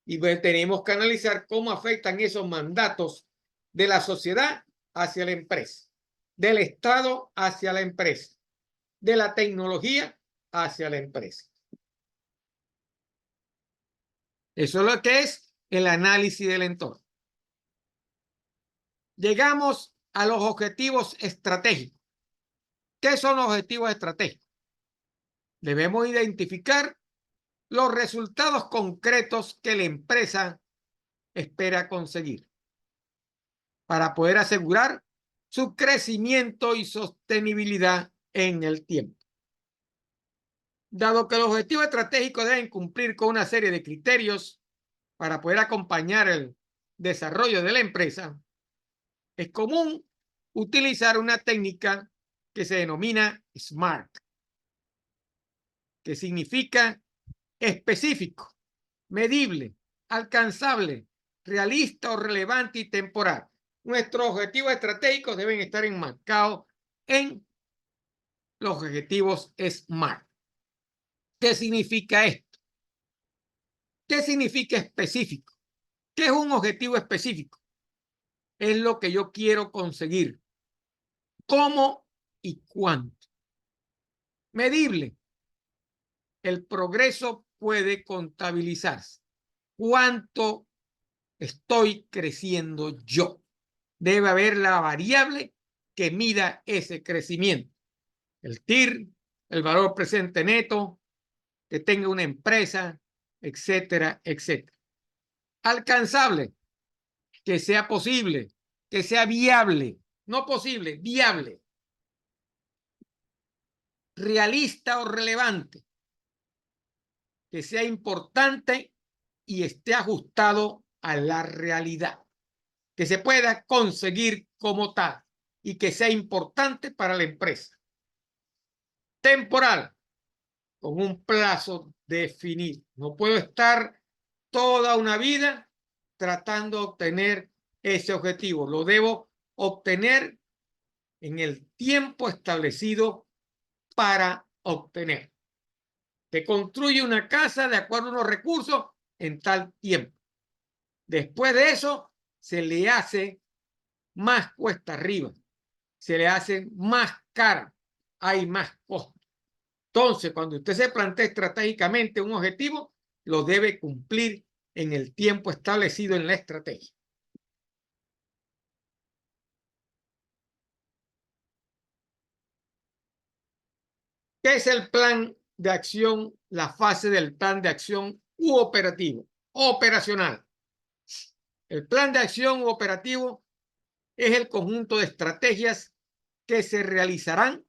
y tenemos que analizar cómo afectan esos mandatos de la sociedad hacia la empresa, del Estado hacia la empresa, de la tecnología hacia la empresa. Eso es lo que es el análisis del entorno. Llegamos a los objetivos estratégicos. ¿Qué son los objetivos estratégicos? Debemos identificar los resultados concretos que la empresa espera conseguir para poder asegurar su crecimiento y sostenibilidad en el tiempo. Dado que los objetivos estratégicos deben cumplir con una serie de criterios para poder acompañar el desarrollo de la empresa, es común utilizar una técnica que se denomina SMART, que significa específico, medible, alcanzable, realista o relevante y temporal. Nuestros objetivos estratégicos deben estar enmarcados en los objetivos SMART. ¿Qué significa esto? ¿Qué significa específico? ¿Qué es un objetivo específico? Es lo que yo quiero conseguir. ¿Cómo y cuánto? Medible. El progreso puede contabilizarse. ¿Cuánto estoy creciendo yo? Debe haber la variable que mida ese crecimiento. El TIR, el valor presente neto, que tenga una empresa, etcétera, etcétera. Alcanzable, que sea posible, que sea viable, no posible, viable. Realista o relevante, que sea importante y esté ajustado a la realidad, que se pueda conseguir como tal y que sea importante para la empresa. Temporal, con un plazo definido. No puedo estar toda una vida tratando de obtener ese objetivo. Lo debo obtener en el tiempo establecido para obtener. Se construye una casa de acuerdo a unos recursos en tal tiempo. Después de eso, se le hace más cuesta arriba, se le hace más cara, hay más costos. Entonces, cuando usted se plantea estratégicamente un objetivo, lo debe cumplir en el tiempo establecido en la estrategia. ¿Qué es el plan de acción? La fase del plan de acción u operativo, operacional. El plan de acción u operativo es el conjunto de estrategias que se realizarán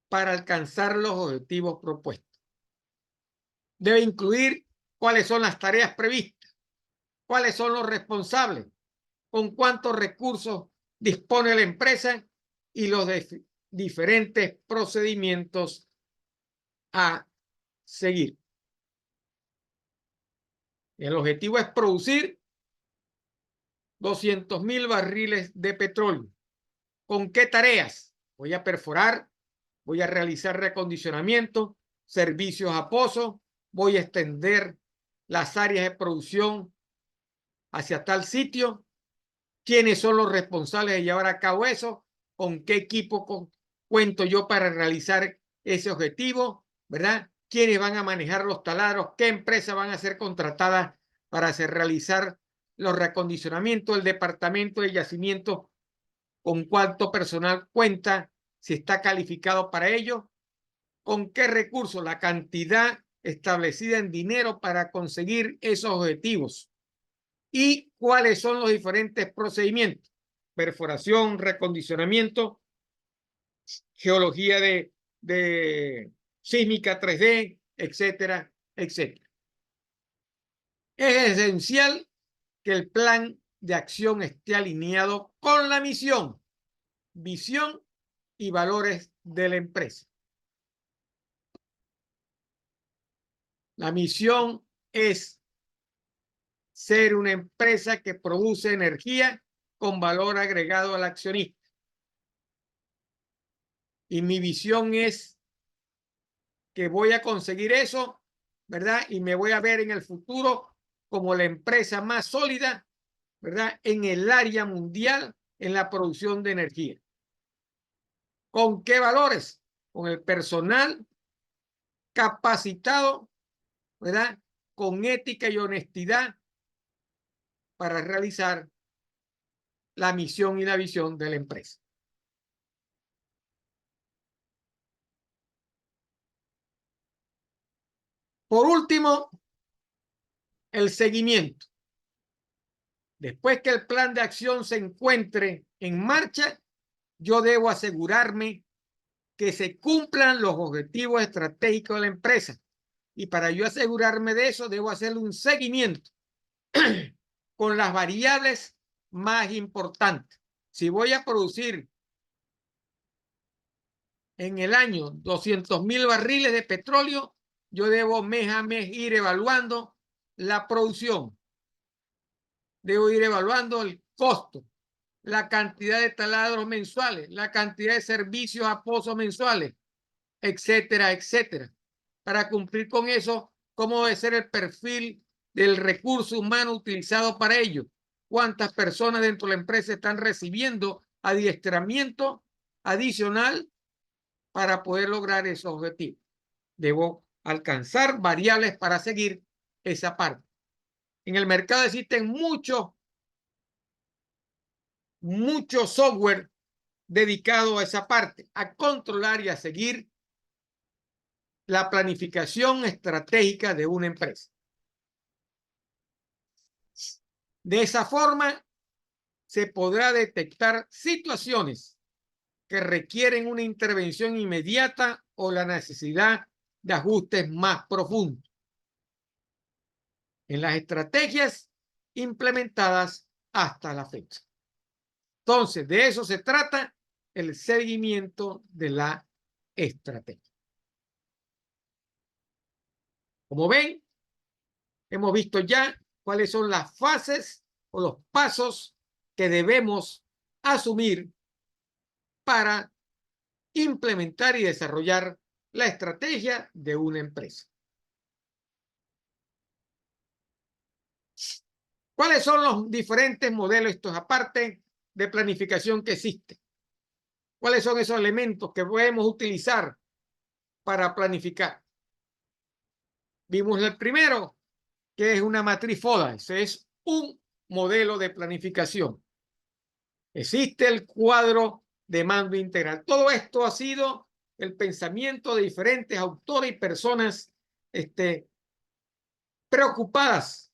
para alcanzar los objetivos propuestos. Debe incluir cuáles son las tareas previstas, cuáles son los responsables, con cuántos recursos dispone la empresa y los diferentes procedimientos a seguir. El objetivo es producir 200,000 barriles de petróleo. ¿Con qué tareas? Voy a perforar, voy a realizar reacondicionamiento, servicios a pozo, voy a extender las áreas de producción hacia tal sitio. ¿Quiénes son los responsables de llevar a cabo eso? ¿Con qué equipo cuento yo para realizar ese objetivo? ¿Verdad? ¿Quiénes van a manejar los taladros? ¿Qué empresas van a ser contratadas para realizar los reacondicionamientos? El departamento de yacimiento, ¿con cuánto personal cuenta? Si está calificado para ello. ¿Con qué recursos? La cantidad establecida en dinero para conseguir esos objetivos. ¿Y cuáles son los diferentes procedimientos? Perforación, reacondicionamiento, geología de sísmica 3D, etcétera, etcétera. Es esencial que el plan de acción esté alineado con la misión, visión y valores de la empresa. La misión es ser una empresa que produce energía con valor agregado al accionista. Y mi visión es que voy a conseguir eso, ¿verdad? Y me voy a ver en el futuro como la empresa más sólida, ¿verdad? En el área mundial en la producción de energía. ¿Con qué valores? Con el personal capacitado, ¿verdad? Con ética y honestidad para realizar la misión y la visión de la empresa. Por último, el seguimiento. Después que el plan de acción se encuentre en marcha, yo debo asegurarme que se cumplan los objetivos estratégicos de la empresa. Y para yo asegurarme de eso, debo hacer un seguimiento con las variables más importantes. Si voy a producir en el año 200,000 barriles de petróleo, yo debo mes a mes ir evaluando la producción. Debo ir evaluando el costo, la cantidad de taladros mensuales, la cantidad de servicios a pozos mensuales, etcétera, etcétera. Para cumplir con eso, ¿cómo debe ser el perfil del recurso humano utilizado para ello? ¿Cuántas personas dentro de la empresa están recibiendo adiestramiento adicional para poder lograr esos objetivos? Debo alcanzar variables para seguir esa parte. En el mercado existen mucho software dedicado a esa parte, a controlar y a seguir la planificación estratégica de una empresa. De esa forma, se podrá detectar situaciones que requieren una intervención inmediata o la necesidad de ajustes más profundos en las estrategias implementadas hasta la fecha. Entonces, de eso se trata el seguimiento de la estrategia. Como ven, hemos visto ya cuáles son las fases o los pasos que debemos asumir para implementar y desarrollar la estrategia de una empresa. ¿Cuáles son los diferentes modelos, estos aparte de planificación que existen? ¿Cuáles son esos elementos que podemos utilizar para planificar? Vimos el primero, que es una matriz FODA. Ese es un modelo de planificación. Existe el cuadro de mando integral. Todo esto ha sido el pensamiento de diferentes autores y personas preocupadas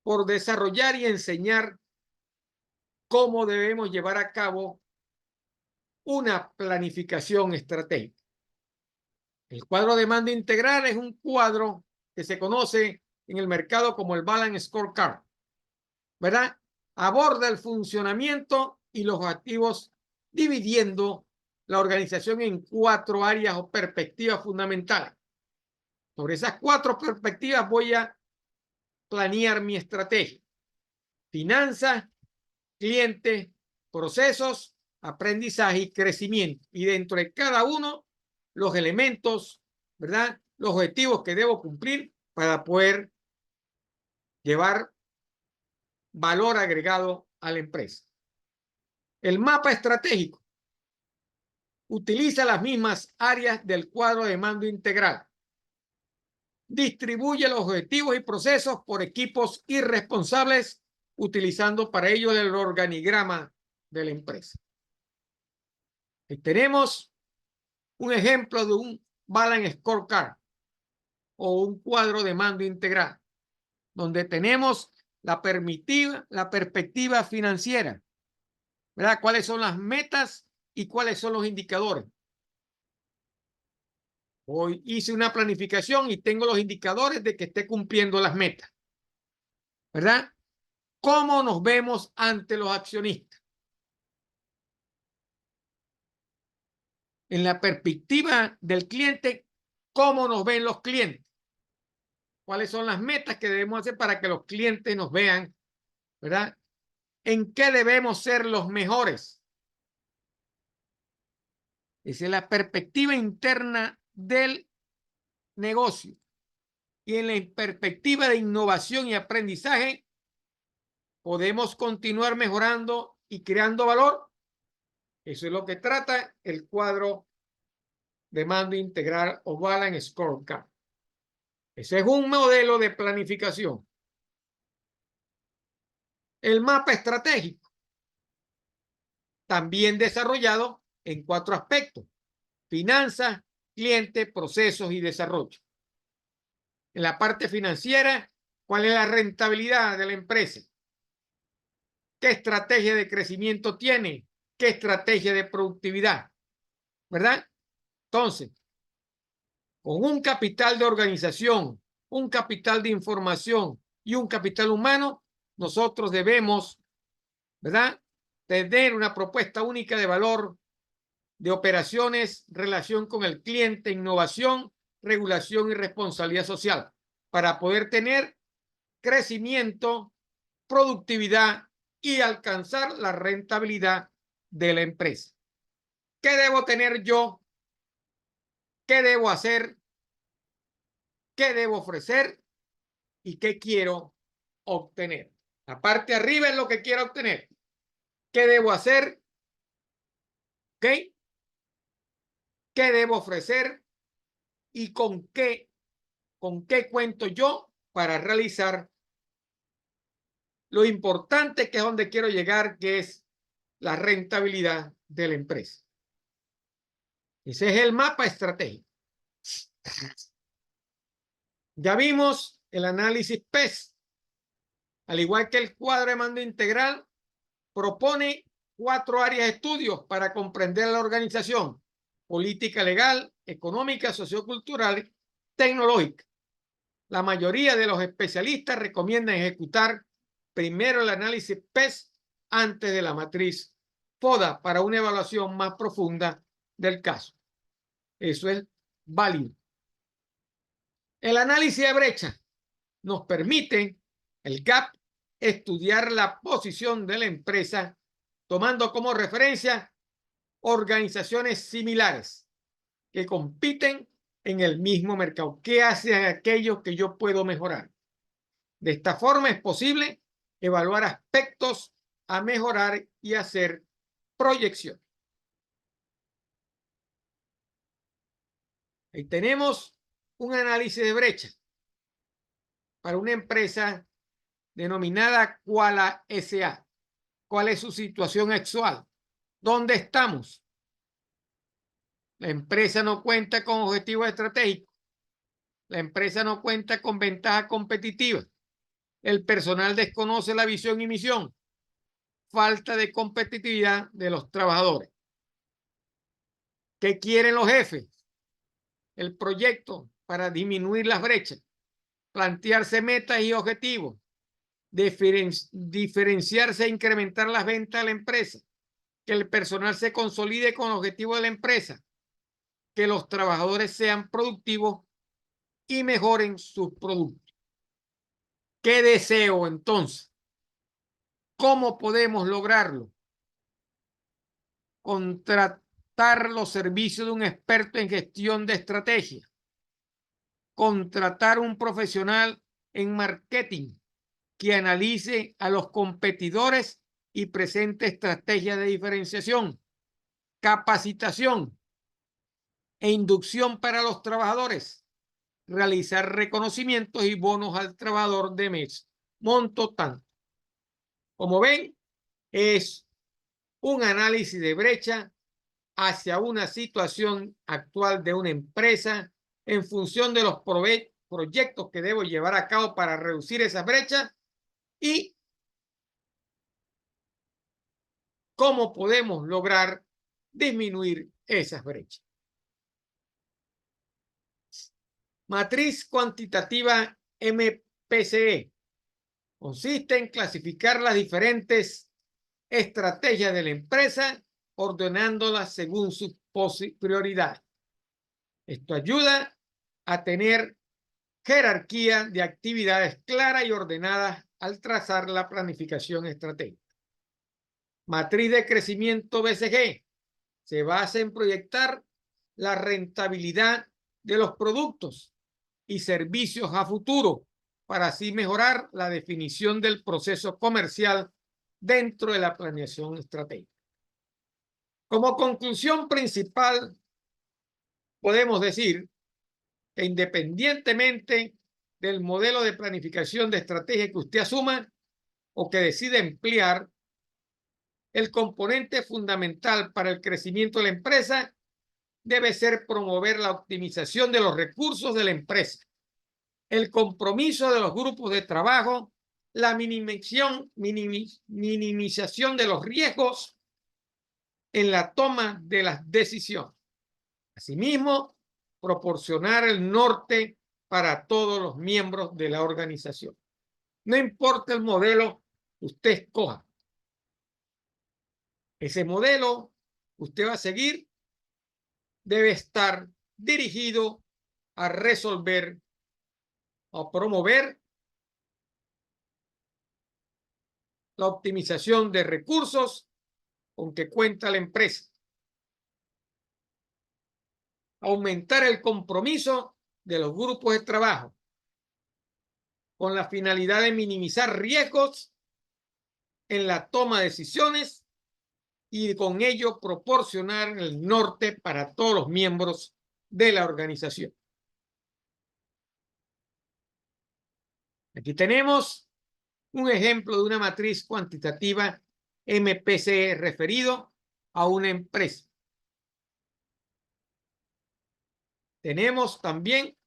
por desarrollar y enseñar cómo debemos llevar a cabo una planificación estratégica. El cuadro de mando integral es un cuadro que se conoce en el mercado como el Balance Scorecard, ¿verdad? Aborda el funcionamiento y los objetivos dividiendo la organización en 4 áreas o perspectivas fundamentales. Sobre esas 4 perspectivas voy a planear mi estrategia. Finanzas, clientes, procesos, aprendizaje y crecimiento. Y dentro de cada uno, los elementos, ¿verdad? Los objetivos que debo cumplir para poder llevar valor agregado a la empresa. El mapa estratégico utiliza las mismas áreas del cuadro de mando integral. Distribuye los objetivos y procesos por equipos irresponsables, utilizando para ello el organigrama de la empresa. Y tenemos un ejemplo de un Balance Scorecard o un cuadro de mando integral, donde tenemos la perspectiva financiera, ¿verdad? ¿Cuáles son las metas y cuáles son los indicadores? Hoy hice una planificación y tengo los indicadores de que esté cumpliendo las metas, ¿verdad? ¿Cómo nos vemos ante los accionistas? En la perspectiva del cliente, ¿cómo nos ven los clientes? ¿Cuáles son las metas que debemos hacer para que los clientes nos vean, ¿verdad? ¿En qué debemos ser los mejores? Esa es la perspectiva interna del negocio. Y en la perspectiva de innovación y aprendizaje, podemos continuar mejorando y creando valor. Eso es lo que trata el cuadro de mando integral o Balance Scorecard. Ese es un modelo de planificación. El mapa estratégico, también desarrollado en 4 aspectos: finanzas, cliente, procesos y desarrollo. En la parte financiera, ¿cuál es la rentabilidad de la empresa? ¿Qué estrategia de crecimiento tiene? ¿Qué estrategia de productividad? ¿Verdad? Entonces, con un capital de organización, un capital de información y un capital humano, nosotros debemos, ¿verdad?, tener una propuesta única de valor, de operaciones, relación con el cliente, innovación, regulación y responsabilidad social, para poder tener crecimiento, productividad y alcanzar la rentabilidad de la empresa. ¿Qué debo tener yo? ¿Qué debo hacer? ¿Qué debo ofrecer? ¿Y qué quiero obtener? La parte de arriba es lo que quiero obtener. ¿Qué debo hacer? ¿Ok? ¿Qué debo ofrecer? ¿Y con qué cuento yo para realizar lo importante, que es donde quiero llegar, que es la rentabilidad de la empresa? Ese es el mapa estratégico. Ya vimos el análisis PES. Al igual que el cuadro de mando integral, propone 4 áreas de estudios para comprender la organización: política legal, económica, sociocultural, tecnológica. La mayoría de los especialistas recomiendan ejecutar primero el análisis PES antes de la matriz FODA para una evaluación más profunda del caso. Eso es válido. El análisis de brecha nos permite, el GAP, estudiar la posición de la empresa tomando como referencia organizaciones similares que compiten en el mismo mercado. ¿Qué hacen aquellos que yo puedo mejorar? De esta forma es posible evaluar aspectos a mejorar y hacer proyección. Ahí tenemos un análisis de brecha para una empresa denominada Quala S.A. ¿Cuál es su situación actual? ¿Dónde estamos? La empresa no cuenta con objetivos estratégicos. La empresa no cuenta con ventaja competitiva. El personal desconoce la visión y misión. Falta de competitividad de los trabajadores. ¿Qué quieren los jefes? El proyecto para disminuir las brechas, plantearse metas y objetivos, diferenciarse e incrementar las ventas de la empresa, que el personal se consolide con el objetivo de la empresa, que los trabajadores sean productivos y mejoren sus productos. ¿Qué deseo entonces? ¿Cómo podemos lograrlo? Contratar los servicios de un experto en gestión de estrategia. Contratar un profesional en marketing que analice a los competidores y presente estrategias de diferenciación, capacitación e inducción para los trabajadores, realizar reconocimientos y bonos al trabajador de mes, monto tanto. Como ven, es un análisis de brecha hacia una situación actual de una empresa en función de los proyectos que debo llevar a cabo para reducir esa brecha y cómo podemos lograr disminuir esas brechas. Matriz cuantitativa MPCE consiste en clasificar las diferentes estrategias de la empresa, ordenándolas según sus prioridades. Esto ayuda a tener jerarquía de actividades claras y ordenadas al trazar la planificación estratégica. Matriz de crecimiento BCG se basa en proyectar la rentabilidad de los productos y servicios a futuro para así mejorar la definición del proceso comercial dentro de la planeación estratégica. Como conclusión principal, podemos decir que independientemente del modelo de planificación de estrategia que usted asuma o que decida emplear, el componente fundamental para el crecimiento de la empresa debe ser promover la optimización de los recursos de la empresa, el compromiso de los grupos de trabajo, la minimización de los riesgos en la toma de las decisiones. Asimismo, proporcionar el norte para todos los miembros de la organización. No importa el modelo que usted escoja. Ese modelo que usted va a seguir debe estar dirigido a resolver o promover la optimización de recursos con que cuenta la empresa, aumentar el compromiso de los grupos de trabajo con la finalidad de minimizar riesgos en la toma de decisiones y con ello proporcionar el norte para todos los miembros de la organización. Aquí tenemos un ejemplo de una matriz cuantitativa MPCE referido a una empresa. Tenemos también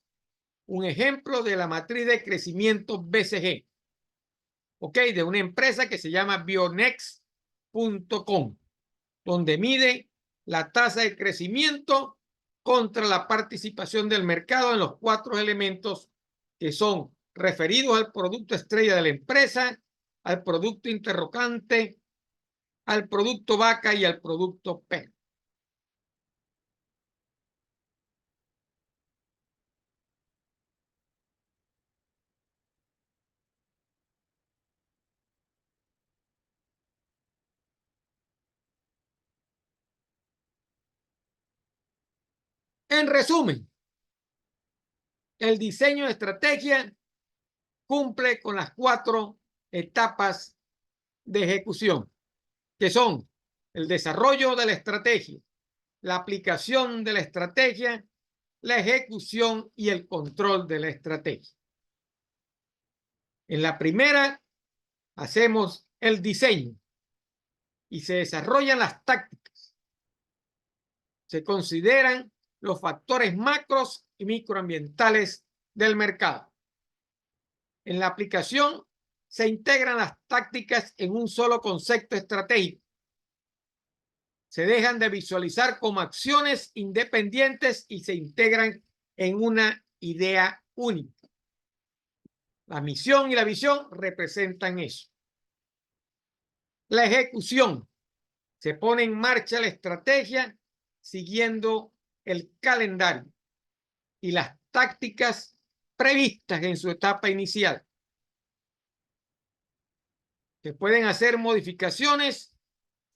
un ejemplo de la matriz de crecimiento BCG, ¿ok? De una empresa que se llama Bionex.com, donde mide la tasa de crecimiento contra la participación del mercado en los 4 elementos que son referidos al producto estrella de la empresa, al producto interrogante, al producto vaca y al producto perro. En resumen, el diseño de estrategia cumple con las 4 etapas de ejecución, que son el desarrollo de la estrategia, la aplicación de la estrategia, la ejecución y el control de la estrategia. En la primera, hacemos el diseño y se desarrollan las tácticas. Se consideran los factores macros y microambientales del mercado. En la aplicación se integran las tácticas en un solo concepto estratégico. Se dejan de visualizar como acciones independientes y se integran en una idea única. La misión y la visión representan eso. La ejecución. Se pone en marcha la estrategia siguiendo el calendario y las tácticas previstas en su etapa inicial. Se pueden hacer modificaciones.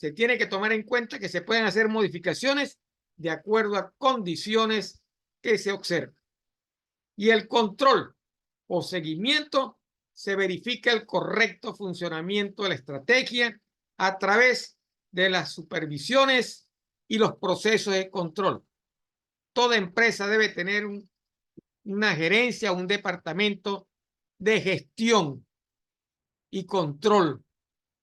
Se tiene que tomar en cuenta que se pueden hacer modificaciones de acuerdo a condiciones que se observan. Y el control o seguimiento, se verifica el correcto funcionamiento de la estrategia a través de las supervisiones y los procesos de control. Toda empresa debe tener una gerencia, un departamento de gestión y control.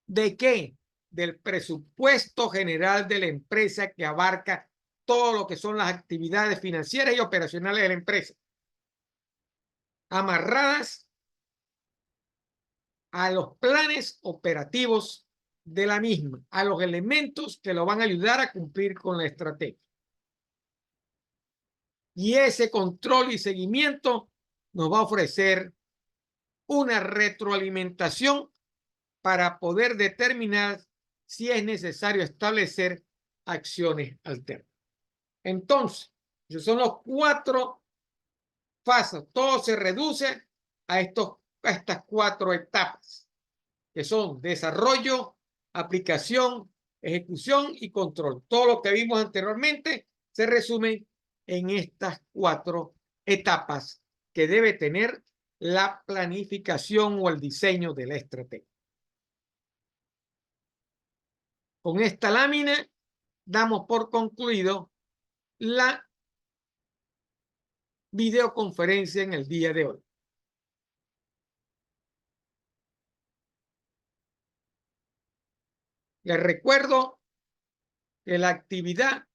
¿De qué? Del presupuesto general de la empresa, que abarca todo lo que son las actividades financieras y operacionales de la empresa, amarradas a los planes operativos de la misma, a los elementos que lo van a ayudar a cumplir con la estrategia. Y ese control y seguimiento nos va a ofrecer una retroalimentación para poder determinar si es necesario establecer acciones alternas. Entonces, esos son los 4 fases. Todo se reduce a estas 4 etapas, que son desarrollo, aplicación, ejecución y control. Todo lo que vimos anteriormente se resume en estas 4 etapas que debe tener la planificación o el diseño de la estrategia. Con esta lámina damos por concluido la videoconferencia en el día de hoy. Les recuerdo que la actividad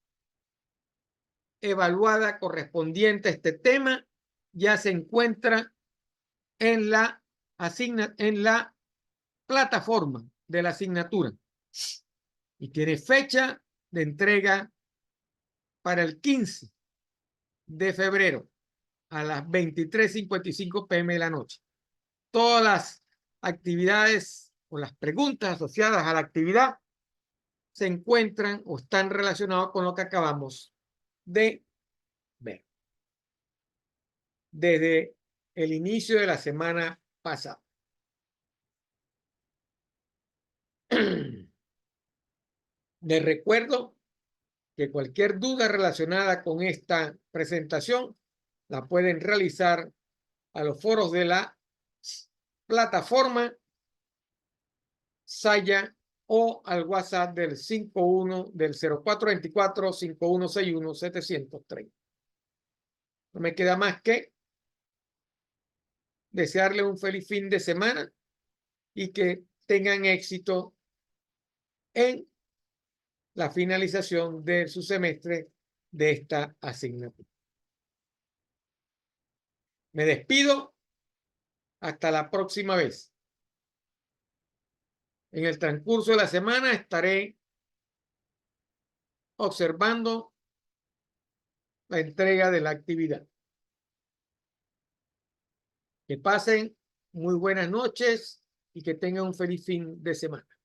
evaluada correspondiente a este tema ya se encuentra en la plataforma de la asignatura y tiene fecha de entrega para el 15 de febrero a las 23:55 p.m. de la noche. Todas las actividades o las preguntas asociadas a la actividad se encuentran o están relacionadas con lo que acabamos de ver desde el inicio de la semana pasada. Les recuerdo que cualquier duda relacionada con esta presentación la pueden realizar a los foros de la plataforma Saya o al WhatsApp del 0424-5161-730. No me queda más que desearle un feliz fin de semana y que tengan éxito en la finalización de su semestre de esta asignatura. Me despido. Hasta la próxima vez. En el transcurso de la semana estaré observando la entrega de la actividad. Que pasen muy buenas noches y que tengan un feliz fin de semana.